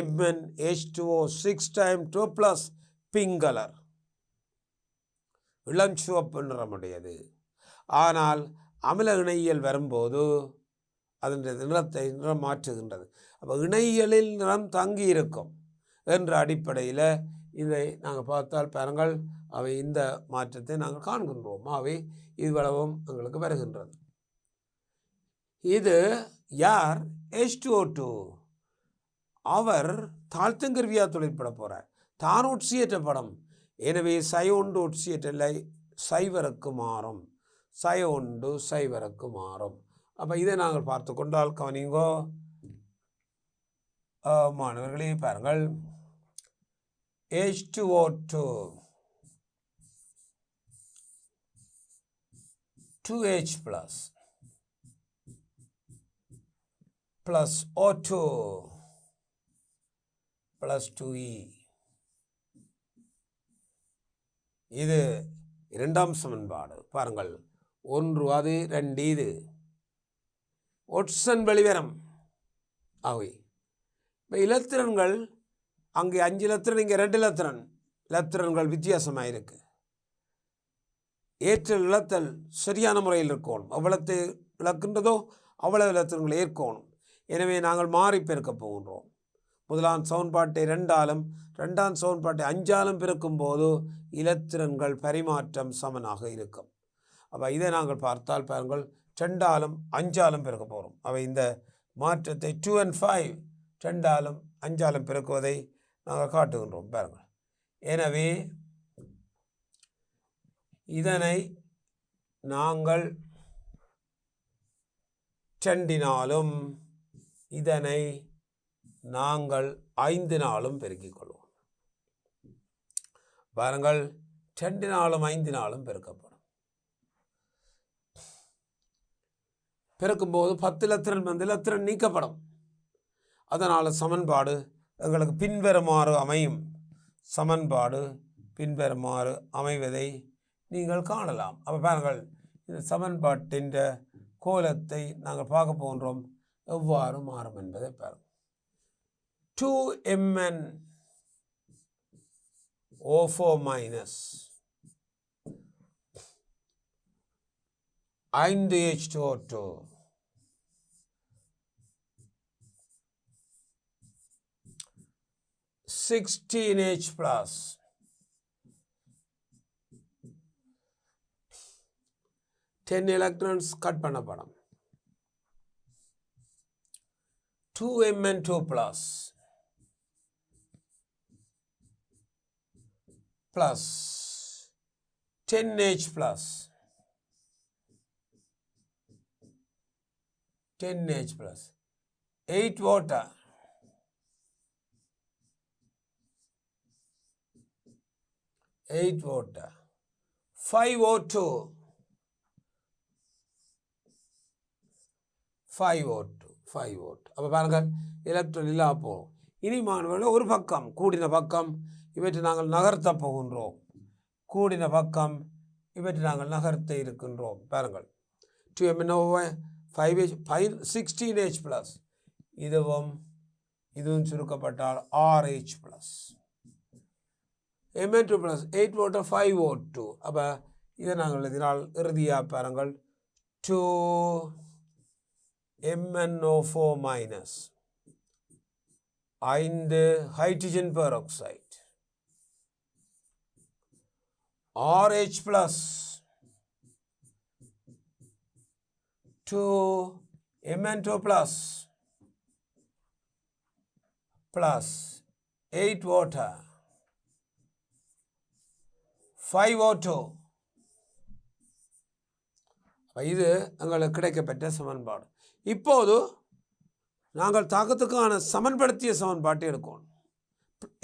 MnH2O6 பிங்க் கலர், இளஞ்சிவப்பு நிறமுடையது. ஆனால் அமில இணையியல் வரும்போது அதன் நிறம் மாற்றுகின்றது. அப்போ இணையியலில் நிறம் தங்கி இருக்கும் என்ற அடிப்படையில் இதை நாங்கள் பார்த்தால் பாருங்கள், அவை இந்த மாற்றத்தை நாங்கள் காண்கின்றோம். அவை இவ்வளவும் எங்களுக்கு வருகின்றது. இது யார்? H2O2. அவர் தாழ்த்துங்கருவியாக தொழிற்பட போகிறார். தான் ஒட்சியேற்றப்படும். எனவே சயோண்டு ஒட்சியேற்றலை சைவருக்கு மாறும். சயோண்டு சைவருக்கு மாறும். அப்போ இதை நாங்கள் பார்த்து கொண்டால் கவனிங்கோ மாணவர்களே. பாருங்கள், H2O2 2H+ + O2 + 2E. இது இரண்டாம் சமன்பாடு. பாருங்கள், 1 அது, 2 இது. ஒட்சன் வெளிவரம் ஆகவே இப்போ இலத்திரன்கள் அங்கே 5 இலத்திரன், இங்கே 2 இலத்திரன். இலத்திரன்கள் வித்தியாசமாக இருக்கு. ஏற்றல் இழத்தல் சரியான முறையில் இருக்கணும். எவ்வளத்தை இழக்கின்றதோ அவ்வளவு இலத்திரன்களை ஏற்கணும். எனவே நாங்கள் மாறி பெருக்க போகின்றோம். முதலாம் சமன்பாட்டை 2ஆலும் 2ஆம் சமன்பாட்டை 5ஆலும் பெருக்கும் போது இலத்திரன்கள் பரிமாற்றம் சமனாக இருக்கும். அப்போ இதை நாங்கள் பார்த்தால் பாருங்கள், 2ஆலும் 5ஆலும் பெருக்க போகிறோம். அவை இந்த மாற்றத்தை 2 and 5 2ஆலும் 5ஆலும் பெருக்குவதை நாங்கள் காட்டுகின்றோம். பாருங்கள், எனவே இதனை நாங்கள் 2ஆலும் இதனை நாங்கள் 5ஆலும் பெருக்கிக் கொள்வோம். பாருங்கள், 2ஆலும் 5ஆலும் பெருக்கப்படும். பெருக்கும்போது 10 இலத்திரன் வந்து இலத்திரன் நீக்கப்படும். அதனால் சமன்பாடு எங்களுக்கு பின்வருமாறு அமையும். சமன்பாடு பின்வருமாறு அமைவதை நீங்கள் காணலாம். அப்போ பாருங்கள், இந்த சமன்பாட்டின் கோலத்தை நாங்கள் பார்க்க போகின்றோம் எவ்வாறு மாறும் என்பதை பாருங்கள். 2MnO4 minus 5H2O2 16H plus 10 electrons cut பண்ணப்படும். 2Mn2 plus 10H plus 8 water 5O2 அப்போ பாருங்கள் எலக்ட்ரான் இல்லாம போகும். இனி மாணவர்கள் ஒரு பக்கம் கூடின பக்கம் இவற்றை நாங்கள் நகர்த்த போகின்றோம். கூடின பக்கம் இவற்றை நாங்கள் நகர்த்த இருக்கின்றோம். பாருங்கள் 16H plus இதுவும் சுருக்கப்பட்டால் RH plus Mn2 plus 8 water 5O2. அப்போ இதை நாங்கள் எழுதினால் இறுதியாக பாருங்கள் 2MnO4 minus 5 hydrogen peroxide RH plus 2Mn2 plus 8 water 5O2. இது எங்களுக்கு கிடைக்கப்பட்ட சமன்பாடு. இப்போது நாங்கள் தாக்கத்துக்கான சமன்படுத்திய சமன்பாட்டை எடுக்கணும்.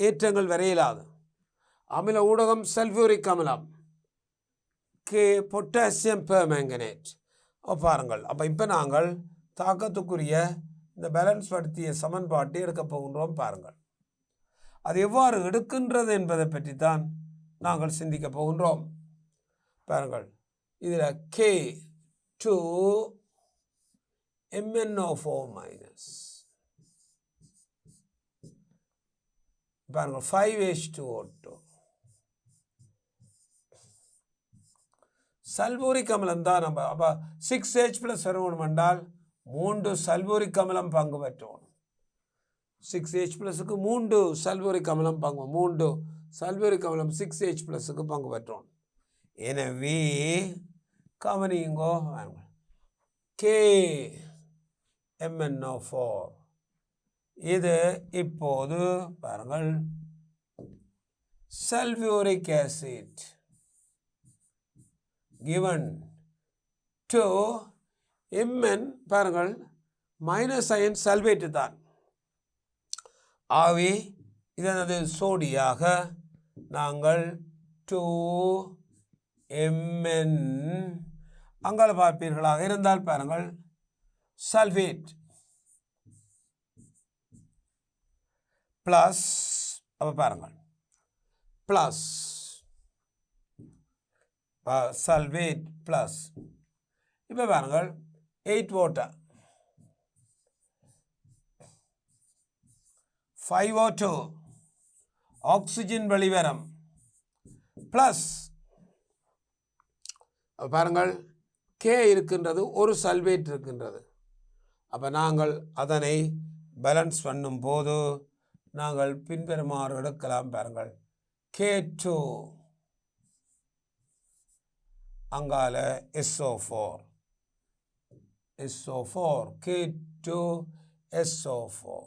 ஏற்றங்கள் வரையிலாது அமில ஊடகம் சல்ஃபியூரிக் அமிலம் கே பொட்டாசியம் பெர்மேங்கனேட். பாருங்கள், அப்போ இப்போ நாங்கள் தாக்கத்துக்குரிய இந்த பேலன்ஸ் படுத்திய சமன்பாட்டை எடுக்க போகின்றோம். பாருங்கள், அது எவ்வாறு எடுக்கின்றது என்பதை பற்றி தான் நாங்கள் சிந்திக்க போகின்றோம். பாருங்கள், இதில் K2MnO4 மைனஸ் பாருங்கள் 5H2O2 சல்பூரிக் அமிலம் தான். நம்ம அப்போ 6H plus வரணும் என்றால் 3 சல்பூரிக் அமிலம் பங்கு பெற்றோம். 6H ப்ளஸுக்கு 3 சல்பூரிக் அமிலம் பங்கு 3 சல்பூரிக் அமிலம் 6H ப்ளஸுக்கு பங்கு பெற்றோம். எனவே கவனிங்கோ KMnO4 இது இப்போது பாருங்கள் sulphuric acid given to Mn பாருங்கள் மைனஸ் அயன் சல்பேட்டு தான். ஆகவே இதனது சோடியாக நாங்கள் 2Mn அங்கால பார்ப்பீர்களாக இருந்தால் பாருங்கள் சல்ஃபேட் ப்ளஸ் அப்போ பாருங்கள் ப்ளஸ் சல்ஃபேட் ப்ளஸ் இப்போ பாருங்கள் 8 வாட்டர் 5O2 ஆக்சிஜன் வெளிவரம் ப்ளஸ் பாருங்கள் கே இருக்கின்றது, ஒரு சல்பேட் இருக்கின்றது. அப்போ நாங்கள் அதனை பேலன்ஸ் பண்ணும் போது நாங்கள் பின்வருமாறு எடுக்கலாம். பாருங்கள் K2 அங்கால SO4 K2SO4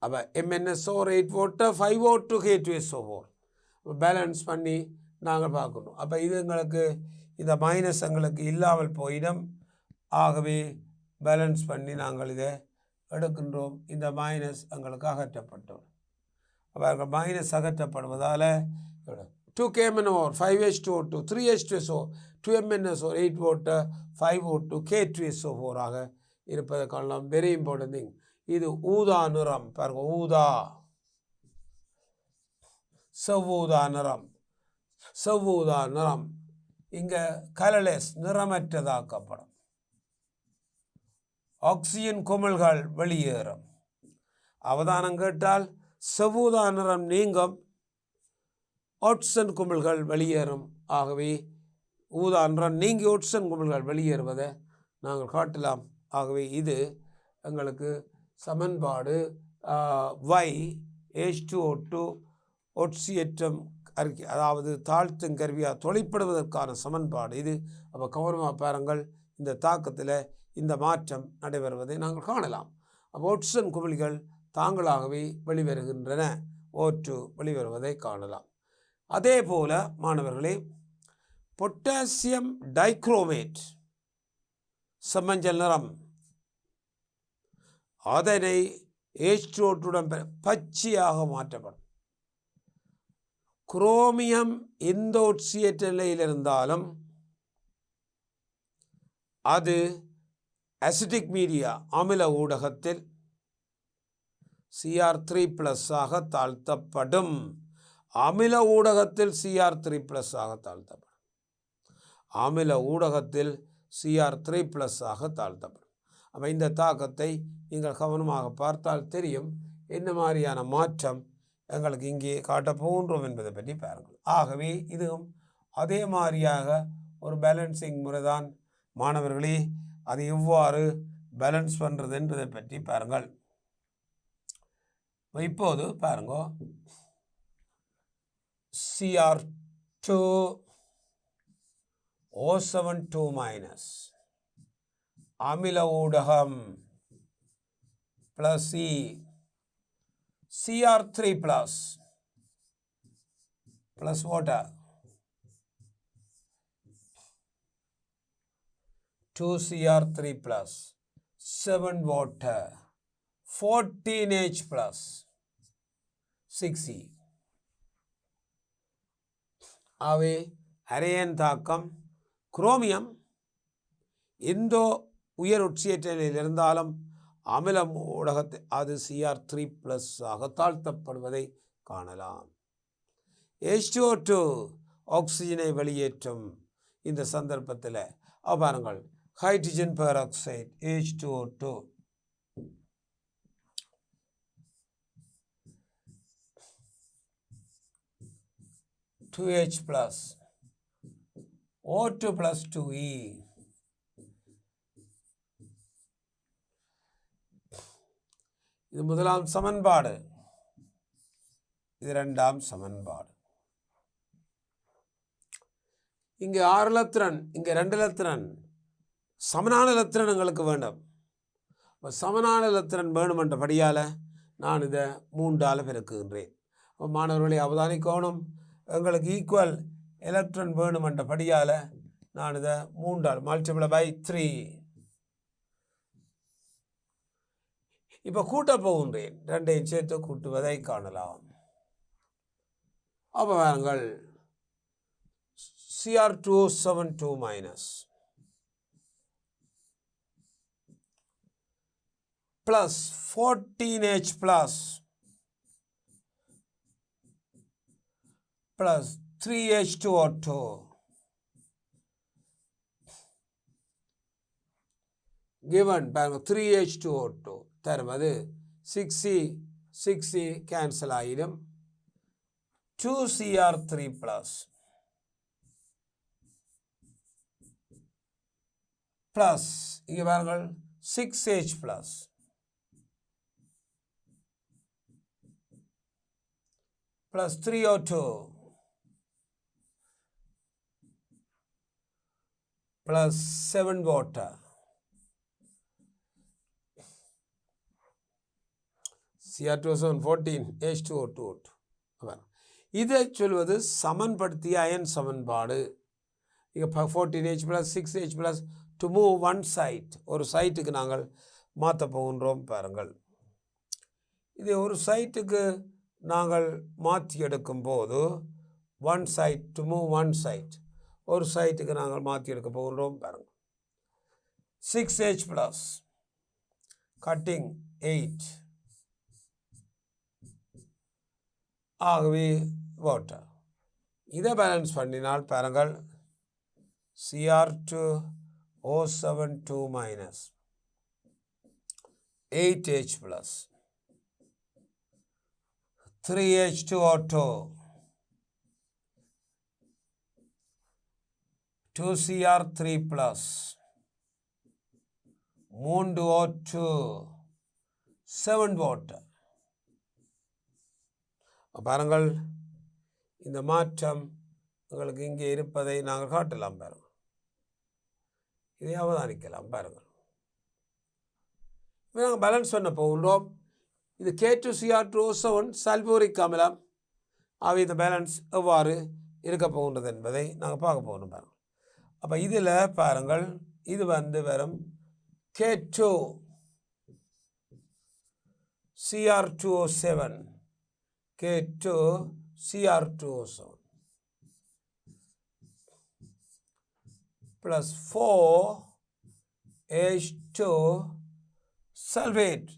அப்போ MnSO 8 water 5O2 K2SO4 balance பண்ணி நாங்கள் பார்க்கணும். அப்போ இது எங்களுக்கு இந்த மைனஸ் எங்களுக்கு இல்லாமல் போயிடும். ஆகவே பேலன்ஸ் பண்ணி நாங்கள் இதை எடுக்கின்றோம். இந்த மைனஸ் எங்களுக்கு அகற்றப்பட்டோம். அப்போ minus அகற்றப்படுவதால் 2KMnO 5H2O2 3H2SO 2MnSO 8 water 5O2 K2SO4 ஆக இருப்பதை காணலாம். Very important thing. இது ஊதா நிறம் பாருங்க, ஊதா செவ்வூதா நிறம் இங்கே கலர்லெஸ் நிறமற்றதாக்கப்படும். ஆக்சிஜன் குமிழ்கள் வெளியேறும். அவதானம் கேட்டால் செவ்வூதா நிறம் நீங்கும், ஆக்சிஜன் குமிழ்கள் வெளியேறும். ஆகவே ஊதா நிறம் நீங்கி ஆக்சிஜன் குமிழ்கள் வெளியேறுவதை நாங்கள் காட்டலாம். ஆகவே இது எங்களுக்கு சமன்பாடு Y(H2O2) ஒட்சியேற்றம் அறிக்கை, அதாவது தாழ்த்தும் கருவியாக தொழிற்படுவதற்கான சமன்பாடு இது. அப்போ கவனமாக பாருங்கள், இந்த தாக்கத்தில் இந்த மாற்றம் நடைபெறுவதை நாங்கள் காணலாம். அப்போ ஆக்சிஜன் குமிழ்கள் தாங்களாகவே வெளிவருகின்றன, O2 வெளிவருவதை காணலாம். அதே போல மாணவர்களே, பொட்டாசியம் டைக்ரோமேட் செம்மஞ்சள் நிறம், அதனை H2O2 பச்சையாக மாற்றப்படும். குரோமியம் எந்த ஒட்சியேற்ற நிலையில் இருந்தாலும் அது அசிட்டிக் மீடியா அமில ஊடகத்தில் Cr3+ ஆக தாழ்த்தப்படும். அமில ஊடகத்தில் Cr3+ ஆக தாழ்த்தப்படும். அமில ஊடகத்தில் Cr3+ ஆக தாழ்த்தப்படும். அப்போ இந்த தாக்கத்தை நீங்கள் கவனமாக பார்த்தால் தெரியும் என்ன மாதிரியான மாற்றம் எங்களுக்கு இங்கே காட்டப் போகின்றோம் என்பதை பற்றி பாருங்கள். ஆகவே இதுவும் அதே மாதிரியாக ஒரு பேலன்சிங் முறைதான் மாணவர்களே. அது எவ்வாறு பேலன்ஸ் பண்ணுறது என்பதை பற்றி பாருங்கள். இப்போது பாருங்க, Cr2O7(2) அமில ஊடகம் + E, Cr3+ water, 2Cr3+, 7 water, 14H+, 6E. ஆகவே அரையன் தாக்கம் குரோமியம் எந்த உயர் ஒட்சியேற்ற நிலையில் இருந்தாலும் அமில ஊடகத்தை அது Cr3+ ஆக தாழ்த்தப்படுவதை காணலாம். H2O2 ஆக்சிஜனை வெளியேற்றும். இந்த சந்தர்ப்பத்தில் பாருங்கள், hydrogen peroxide H2O2 2H+, O2 + 2E. இது முதலாம் சமன்பாடு, இது இரண்டாம் சமன்பாடு. இங்கே 6 எலக்ட்ரான், இங்கே 2 எலக்ட்ரான், சமனான எலக்ட்ரான் எங்களுக்கு வேண்டும். இப்போ சமனான எலக்ட்ரான் வேணுமென்றபடியால் நான் இதை 3ஆல் பெருக்குகின்றேன். அப்போ மாணவர்களை அவதானிக்கணும், எங்களுக்கு ஈக்குவல் எலக்ட்ரான் வேணுமென்றபடியால் நான் இதை 3ஆல் × 3. இப்போ கூட்ட போகின்றேன், 2ஐயும் சேர்த்து கூட்டுவதை காணலாம். அப்போ பாருங்கள், Cr2O7(2) plus 14H+ plus 3H2O2 given 3H2O2 தருவது 6C கேன்சல் ஆயிடும், 2Cr3+ plus இங்கே பாருங்கள் 6H+ plus 3O2 plus 7 water. Cr2O7 14H2O2. இதை சொல்வது சமன்படுத்திய அயன் சமன்பாடு. இங்கே 14H+ 6H+ to move one site, ஒரு சைட்டுக்கு நாங்கள் மாற்ற போகின்றோம். பாருங்கள், இது ஒரு சைட்டுக்கு நாங்கள் மாற்றி எடுக்கும் போது one site to move one site, ஒரு சைட்டுக்கு நாங்கள் மாற்றி எடுக்க போகின்றோம். பாருங்கள், 6H+ cutting 8, ஆகவே வாட்டர். இதை பேலன்ஸ் பண்ணினால் பாருங்கள், Cr2O7 2 minus 8H plus 3H2O2 2Cr3 plus 3O2 7 water. பாருங்கள், இந்த மாற்றம் உங்களுக்கு இங்கே இருப்பதை நாங்கள் காட்டலாம். பாருங்கள், இதை அவதானிக்கலாம். பாருங்கள், இப்போ நாங்கள் பேலன்ஸ் பண்ண போகின்றோம். இது K2Cr2O7 சல்பூரிக் அமிலம். ஆக இந்த பேலன்ஸ் எவ்வாறு இருக்க போகின்றது என்பதை நாங்கள் பார்க்க போகணும். பாருங்கள், அப்போ இதில் பாருங்கள், இது வரும் K2Cr2O7 K2Cr2O7 plus 4H2 sulfate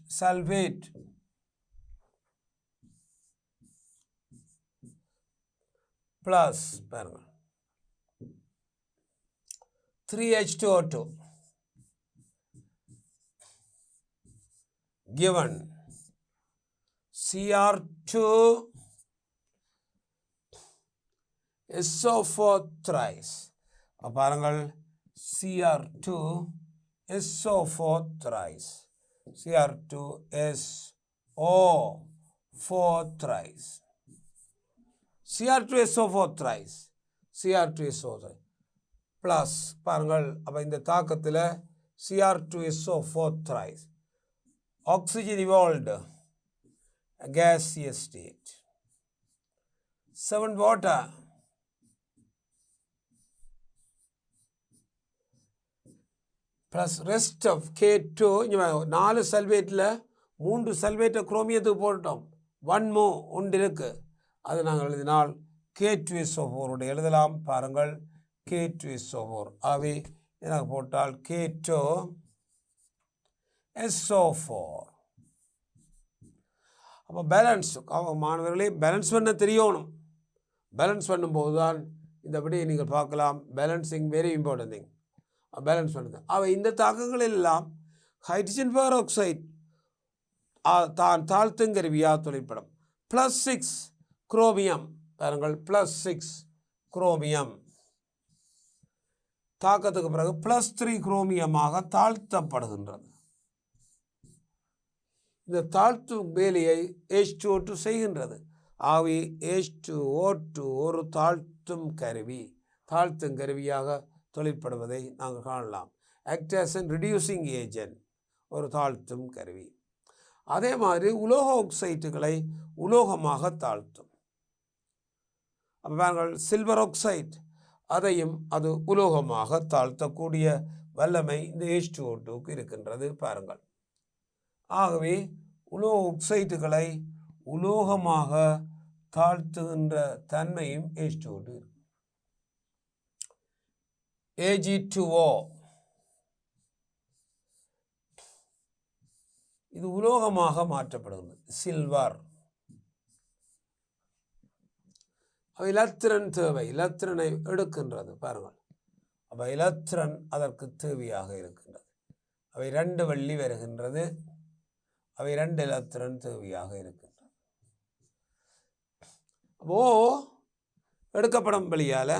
plus 3H2O2 given Cr2 SO4 thrice. பாருங்கள், Cr2 SO4 thrice. Cr2 SO4 thrice. Cr2 SO4 thrice. Cr2 SO4 plus பாருங்கள், அப்போ இந்த தாக்கத்தில் Cr2 SO4 thrice oxygen evolved gaseous state 7 water plus rest of K2 4 சல்வேட்டில் 3 சல்வேட்டை குரோமியத்துக்கு போட்டோம். 1 more ஒன்று இருக்கு, அது நாங்கள் எழுதினால் K2SO4 எழுதலாம். பாருங்கள், K2SO4 ஆகவே எனக்கு போட்டால் K2SO4. அப்போ பேலன்ஸ் மாணவர்களே பேலன்ஸ் பண்ண தெரியணும். பேலன்ஸ் பண்ணும்போது தான் இந்த விடையை நீங்கள் பார்க்கலாம். Balancing very important thing. Balance பண்ணுது. அவை இந்த தாக்கங்கள் எல்லாம் ஹைட்ரஜன் பெராக்சைடு தான் தாழ்த்தும் கருவியாக தொழிற்படும். +6 குரோமியம் பாருங்கள், +6 குரோமியம் தாக்கத்துக்கு பிறகு +3 குரோமியமாக தாழ்த்தப்படுகின்றது. இந்த தாழ்த்தும் வேலையை H2O2 செய்கின்றது. ஆகவே H2O2 ஒரு தாழ்த்தும் கருவியாக தொழிற்படுவதை நாங்கள் காணலாம். Act as an reducing agent, ஒரு தாழ்த்தும் கருவி. அதே மாதிரி உலோக ஆக்சைட்டுகளை உலோகமாக தாழ்த்தும். அப்போ பாருங்கள், சில்வர் ஆக்சைடு அதையும் அது உலோகமாக தாழ்த்தக்கூடிய வல்லமை இந்த H2O2க்கு இருக்கின்றது. பாருங்கள், ஆகவே உலோக ஆக்சைட்டுகளை உலோகமாக தாழ்த்துகின்ற தன்மையும் H2O2 இருக்கு. Ag2O இது உலோகமாக மாற்றப்படுகிறது. சில்வர் அவை இலத்திரன் தேவை, இலத்திரனை எடுக்கின்றது. பாருங்கள், அப்போ இலத்திரன் அதற்கு தேவையாக இருக்கின்றது. அவை 2 வெள்ளி வருகின்றது, அவை 2 இலத்திரன் தேவையாக இருக்கின்றது. அப்போ எடுக்கப்படும் வழியால்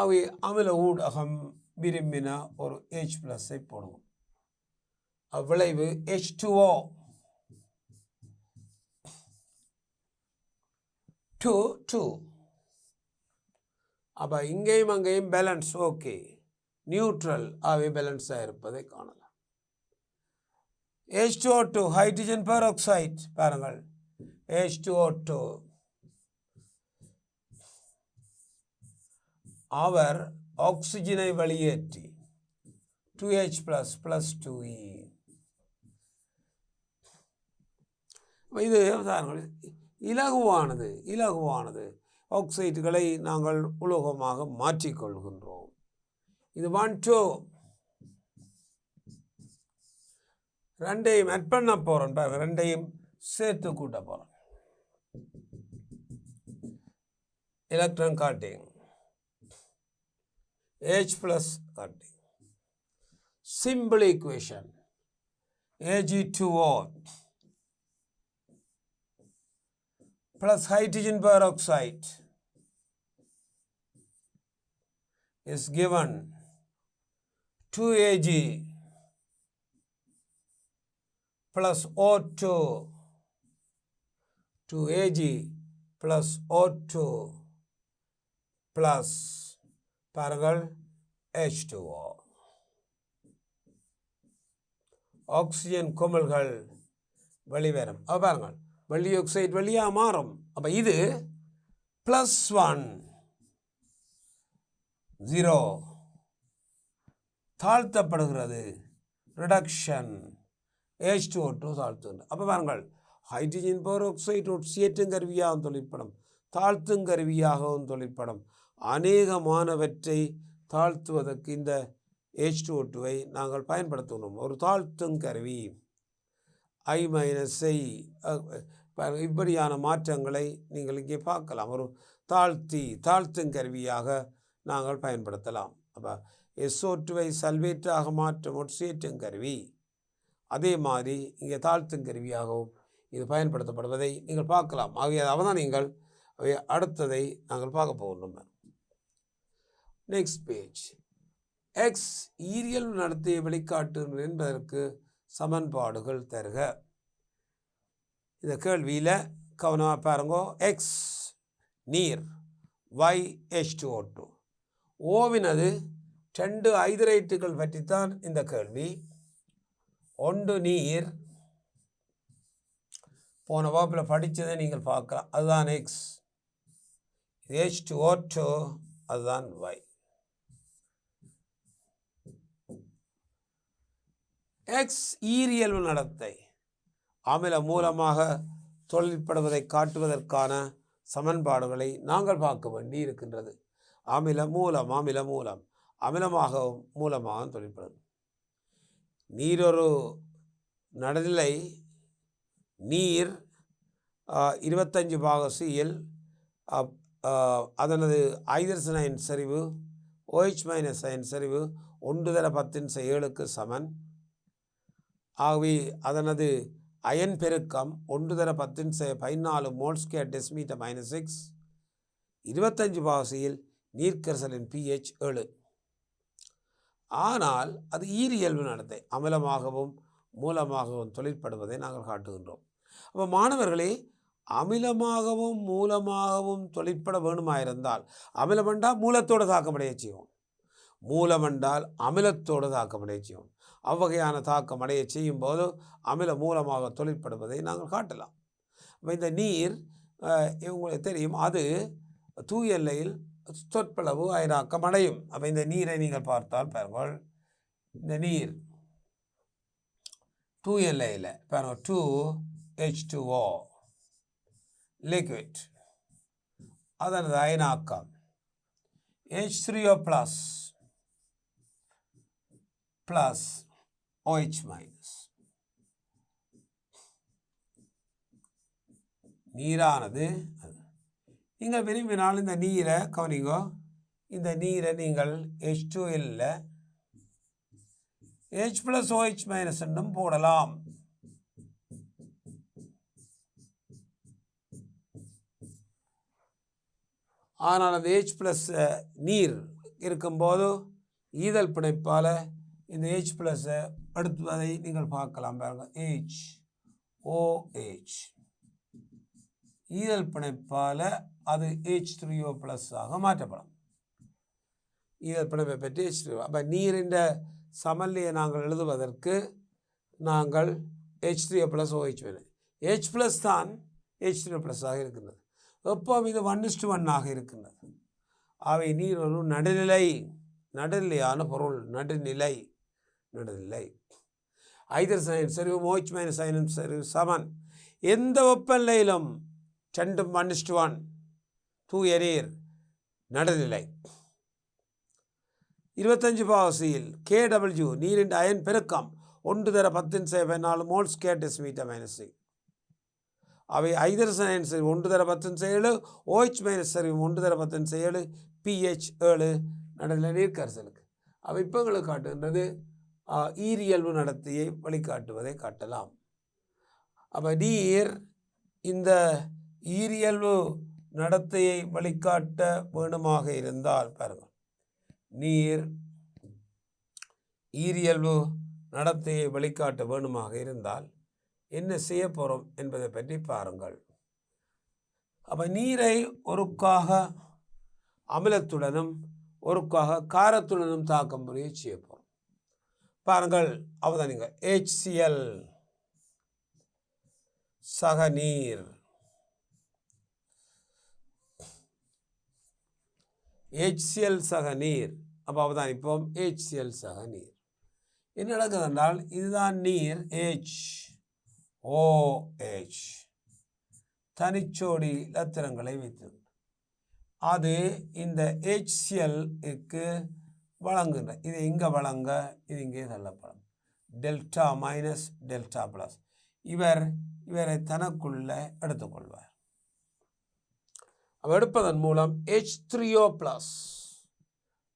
அவை அமில ஊடகம் விரும்பின ஒரு H+ஐ போடுவோம். அவ்விளைவு H2O 2. அப்போ இங்கேயும் அங்கேயும் பேலன்ஸ் ஓகே, நியூட்ரல் அவை பேலன்ஸாக இருப்பதை காணலாம். H2O2 ஹைட்ரஜன் பெராக்சைடு பாருங்கள், H2O2 அவர் ஆக்சிஜனை வெளியேற்றி 2H plus 2E. இது இலகுவானது ஆக்சைடுகளை நாங்கள் உலோகமாக மாற்றிக்கொள்கின்றோம். இது 1 2 ரெண்டையும் ஆட் பண்ண போகிறோம். பாருங்க, ரெண்டையும் சேர்த்து கூட்ட போகிறோம். எலக்ட்ரான் காட்டிங் H plus 30. Simple equation. Ag2O plus hydrogen peroxide is given 2Ag plus O2, 2Ag plus O2 plus பாருங்கள் H2O. ஆக்சிஜன் குமிழ்கள் வெளிவரும். பாருங்கள் வெள்ளி ஆக்சைடு வெளியாக மாறும். அப்போ இது +1 0 தாழ்த்தப்படுகிறது. Reduction H2O2 தாழ்த்துகின்ற. அப்போ பாருங்கள் ஹைட்ரஜன் பெராக்சைடு ஒட்சியேற்றும் கருவியாகவும் தொழிற்படும், தாழ்த்தும் கருவியாகவும் தொழிற்படும். அநேகமானவற்றை தாழ்த்துவதற்கு இந்த H2O2வை நாங்கள் பயன்படுத்தணும். ஒரு தாழ்த்தும் கருவி I மைனஸை இப்படியான மாற்றங்களை நீங்கள் இங்கே பார்க்கலாம். ஒரு தாழ்த்தும் கருவியாக நாங்கள் பயன்படுத்தலாம். அப்போ SO2வை சல்வேட்டாக மாற்றும் ஒட்சியேற்றும் கருவி அதே மாதிரி இங்கே தாழ்த்தும் கருவியாகவும் இது பயன்படுத்தப்படுவதை நீங்கள் பார்க்கலாம். ஆகிய அவதான் நீங்கள் அடுத்ததை நாங்கள் பார்க்க போகணும். Next page. எக்ஸ் ஈரியல் நடத்தையை வெளிக்காட்டுங்கள் என்பதற்கு சமன்பாடுகள் தருக. இந்த கேள்வியில் கவனமாக பாருங்க. எக்ஸ் நீர், y H2O2. ஓவினது 2 ஐதரேட்டுகள் பற்றித்தான் இந்த கேள்வி. ஒன்று நீர், போன வகுப்பில் படித்ததை நீங்கள் பார்க்கலாம், அதுதான் எக்ஸ். H2O2 அதுதான் y. எக்ஸ் ஈரியல்பு நடத்தை அமில மூலமாக தொழிற்படுவதை காட்டுவதற்கான சமன்பாடுகளை நாங்கள் பார்க்க வேண்டி இருக்கின்றது. அமில மூலம் அமிலமாகவும் மூலமாகவும் தொழிற்படும். நீரொரு நடுநிலை நீர் 25 பாக Cl அதனது ஹைட்ரஜன் அயன் செறிவு OH- அயன் செறிவு 1/10⁷ சமன். ஆகவே அதனது அயன் பெருக்கம் 1/10⁻14 மோல்ஸ்கேர் டெசிமீட்டர் -6. 25 பாக Cl நீர்க்கரசலின் pH 7. ஆனால் அது ஈரியல்பு நடத்தை அமிலமாகவும் மூலமாகவும் தொழிற்படுவதை நாங்கள் காட்டுகின்றோம். அப்போ மாணவர்களே, அமிலமாகவும் மூலமாகவும் தொழிற்பட வேணுமாயிருந்தால் அமிலம் என்றால் மூலத்தோடு தாக்கமடைய செய்வோம், மூலம் என்றால் அமிலத்தோடு தாக்கமடைய செய்வோம். அவ்வகையான தாக்கம் அடைய செய்யும் போது அமில மூலமாக தொழிற்படுவதை நாங்கள் காட்டலாம். அப்போ இந்த நீர் உங்களுக்கு தெரியும், அது தூய எல்லையில் சொற்பளவு அயனாக்கம் அடையும். அப்போ இந்த நீரை நீங்கள் பார்த்தால் பாருங்கள், இந்த நீர் தூய எல்லையில் பாருங்கள் 2H2O லிக்விட், அதனது அயனாக்கம் H3O ப்ளஸ் OH-. நீரானது நீங்கள் விரும்பினால் இந்த நீரை கவனிங்கோ, இந்த நீரை நீங்கள் H2L H + OH- என்னும் போடலாம். ஆனால் அந்த H+ நீர் இருக்கும்போது ஈதல் பிணைப்பால் இந்த H+ அடுத்துவதை நீங்கள் பார்க்கலாம். பாருங்கள், HOH ஈதல் பிணைப்பால் அது H3O+ ஆக மாற்றப்படும். ஈதல் பிணைப்பை பற்றி H3O. அப்போ நீரின் சமநிலையை நாங்கள் எழுதுவதற்கு நாங்கள் H3O + OH H+ தான் H3O+ ஆக இருக்கின்றது. எப்போ இது 1:1 ஆக இருக்கின்றது. அவை நீர் ஒரு நடுநிலையான பொருள். நடுநிலை ஹைட்ரஜன் செறிவு OH- அயனின் செறிவு சமன். எந்த வெப்பநிலையிலும் 2 1:1 தூய நீர் நடுநிலை. 25 பாக Cl KW நீரின் அயன் பெருக்கம் 1/10⁻14 மோல்ஸ்கேர் டெசிமீட்டர் -6. அவை ஹைட்ரஜன் அயன் செறிவு 1/10⁻7 OH- செறிவு 1/10⁻7 pH 7 நடத்தில் நீர்க்கரசலுக்கு. அப்போ இப்போ எங்களுக்கு காட்டுகின்றது ஈரியல்பு நடத்தையை வழிகாட்டுவதை காட்டலாம். அப்போ நீர் இந்த ஈரியல்பு நடத்தையை வழிகாட்ட வேணுமாக இருந்தால் பாருங்கள், நீர் ஈரியல்பு நடத்தையை வழிகாட்ட வேணுமாக இருந்தால் என்ன செய்ய போகிறோம் என்பதை பற்றி பாருங்கள். அப்போ நீரை ஒருக்காக அமிலத்துடனும் ஒருக்காக காரத்துடனும் தாக்கம் புரிய செய்ய போகிறோம். பாருங்கள், அவதானிங்க. HCl சக நீர், HCl சக நீர். அப்போ அவதானிப்போம், HCl சக நீர். என்ன நடக்குது என்றால் இதுதான் நீர் HOH தனிச்சோடி இலத்திரங்களை வைத்து அது இந்த HClக்கு வழங்குகின்ற, இது இங்கே வழங்க, இது இங்கே தள்ளப்படும். Delta minus delta plus. இவரை தனக்குள்ள எடுத்துக்கொள்வார். எடுப்பதன் மூலம் H3O ப்ளஸ்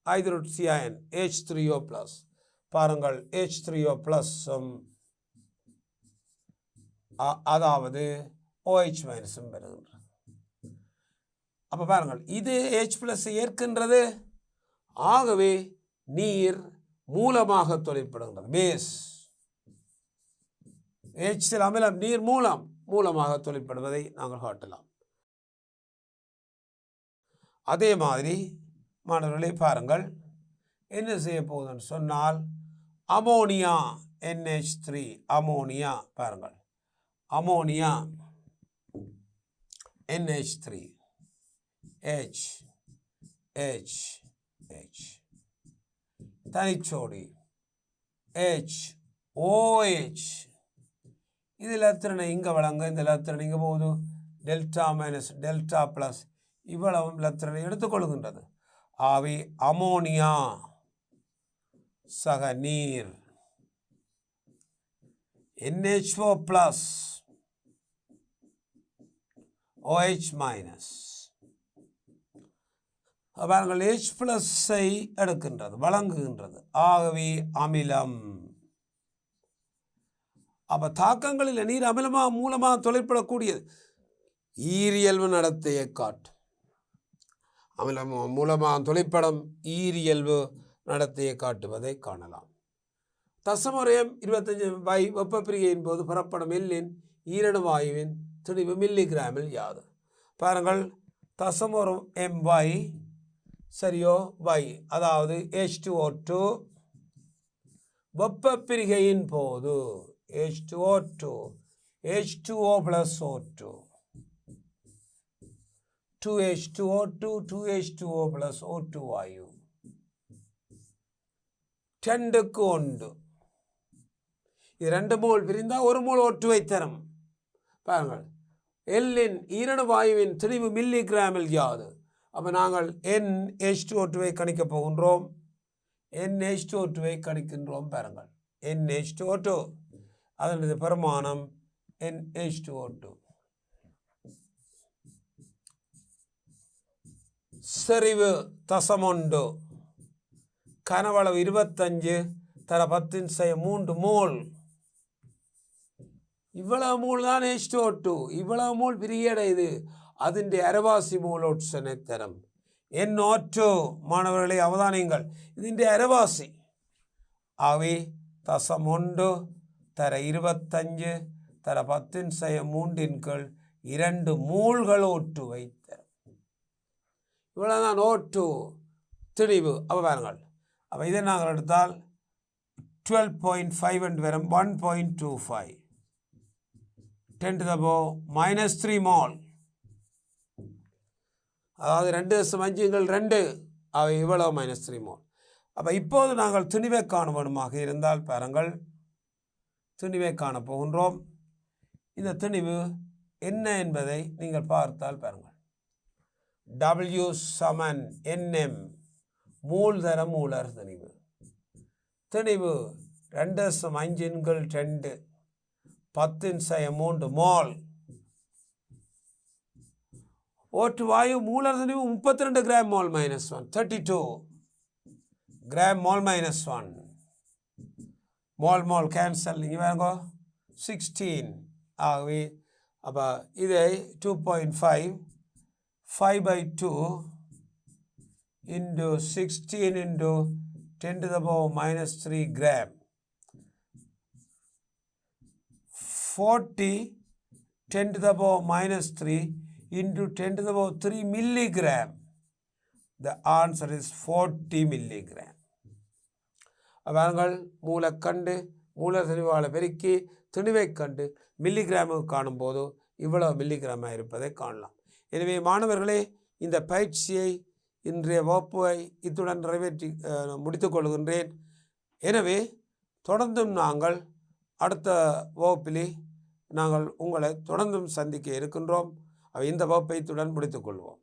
ஹைட்ரோக்சியன் H3O ப்ளஸ். பாருங்கள், H3O ப்ளஸ் அதாவது OH மைனஸும் பெறுகின்றது. அப்போ பாருங்கள், இது H+ ஏற்கின்றது. ஆகவே நீர் மூலமாக தொழிற்படுகின்றது. பேஸ் HCl அமிலம் நீர் மூலமாக தொழிற்படுவதை நாங்கள் காட்டலாம். அதே மாதிரி மாணவர்களை பாருங்கள், என்ன செய்ய போகுதுன்னு சொன்னால் அமோனியா NH3 அமோனியா. பாருங்கள், அமோனியா NH3 H தனிச்சோடி HOH. இது இலத்திரனை இங்கே வழங்க, இந்த இலத்திரன் இங்கே போகுது. டெல்டா மைனஸ் டெல்டா ப்ளஸ் இவ்வளவும் இலத்திரனை எடுத்துக்கொள்கின்றது. ஆவி அமோனியா சக நீர் NHO ப்ளஸ் OH மைனஸ். பாருங்கள், H+ஐ எடுக்கின்றது, வழங்குகின்றது. ஆகவே அமிலம். அப்போ தாக்கங்களில் நீர் அமிலமாக மூலமாக தொழிற்படக்கூடியது. ஈரியல்பு நடத்தையை காட்டும். அமிலம் மூலமாக தொழிற்படும் ஈரியல்பு நடத்தையை காட்டுவதை காணலாம். தசமுறையம் 25 வெப்பப்பிரிகையின் போது புறப்படும் எல்லின் ஈரணு வாயுவின் திணிவு மில்லிகிராமில் யாது? பாருங்கள், தசமுறம் MY சரியோ Y, அதாவது H2O2 வெப்பப்பிரிகையின் போது H2O2 H2O plus O2 2H2O2 2H2O plus O2 வாயு 2க்கு 1. இது 2 மோல் பிரிந்தால் 1 மோல் O2 தரும். பாருங்கள், எல்லின் ஈரணு வாயுவின் திணிவு மில்லிகிராமில் யாது? அப்போ நாங்கள் NH2O2 கணிக்கப் போகின்றோம். NH2O2 கணிக்கின்றோம். பாருங்கள், NH2O2 அதனுடைய பெருமானம் NH2O2 செறிவு தசமொண்டு, கனவளவு 25 தர 10⁻³ மோல். இவ்வளவு மூல் தான் H2O2. இவ்வளவு மூல் பிரியடைது അതിൻ്റെ അരവാസി മൂലോട്സനെ തരം NO2. மாணவர்களை அவதானியுங்கள், ഇതിൻ്റെ അരവാസി. ஆகவே தசமொண்டு தர 25 தர 10⁻³ 2 மூல்கள் O2 தரும். இவ்வளவுதான் O2 திணிவு. அப்போ பாருங்கள், அப்போ இதை நாங்கள் எடுத்தால் 12.5 என்று வரும். 1.25 10⁻³ மோல், அதாவது 2.5 அவை இவ்வளவு -3 மோல். அப்போ இப்போது நாங்கள் திணிவை காண வேண்டுமாக இருந்தால் பாருங்கள், திணிவை காண போகின்றோம். இந்த திணிவு என்ன என்பதை நீங்கள் பார்த்தால் பாருங்கள், W சமன் NM மூல்தர மூலர் திணிவு. திணிவு 2.5 10⁻³ மோல். O2 வாயு மூலர் திணிவு 32 gram mole -1 32. Gram mole -1 mole cancel இங்கே வேணுங்கோ 16 ஆகவே அப்போ இதை 2.5 5/2 into 16 into 10 to the power -3 gram 40 10 to the power -3 into 10 to the power 3 milligram. The answer is 40 milligram. அவர்கள் மூலக்கண்டு மூலசரிவாளை பெருக்கி திணிவை கண்டு மில்லிகிராமுக்கு காணும்போது இவ்வளவு மில்லிகிராமாக இருப்பதை காணலாம். எனவே மாணவர்களே, இந்த பயிற்சியை இன்றைய வகுப்பை இத்துடன் நிறைவேற்றி முடித்துக் கொள்கின்றேன். எனவே தொடர்ந்தும் நாங்கள் அடுத்த வகுப்பிலே நாங்கள் உங்களை தொடர்ந்தும் சந்திக்க இருக்கின்றோம். இந்த வகுப்பை இத்துடன் முடித்துக் கொள்வோம்.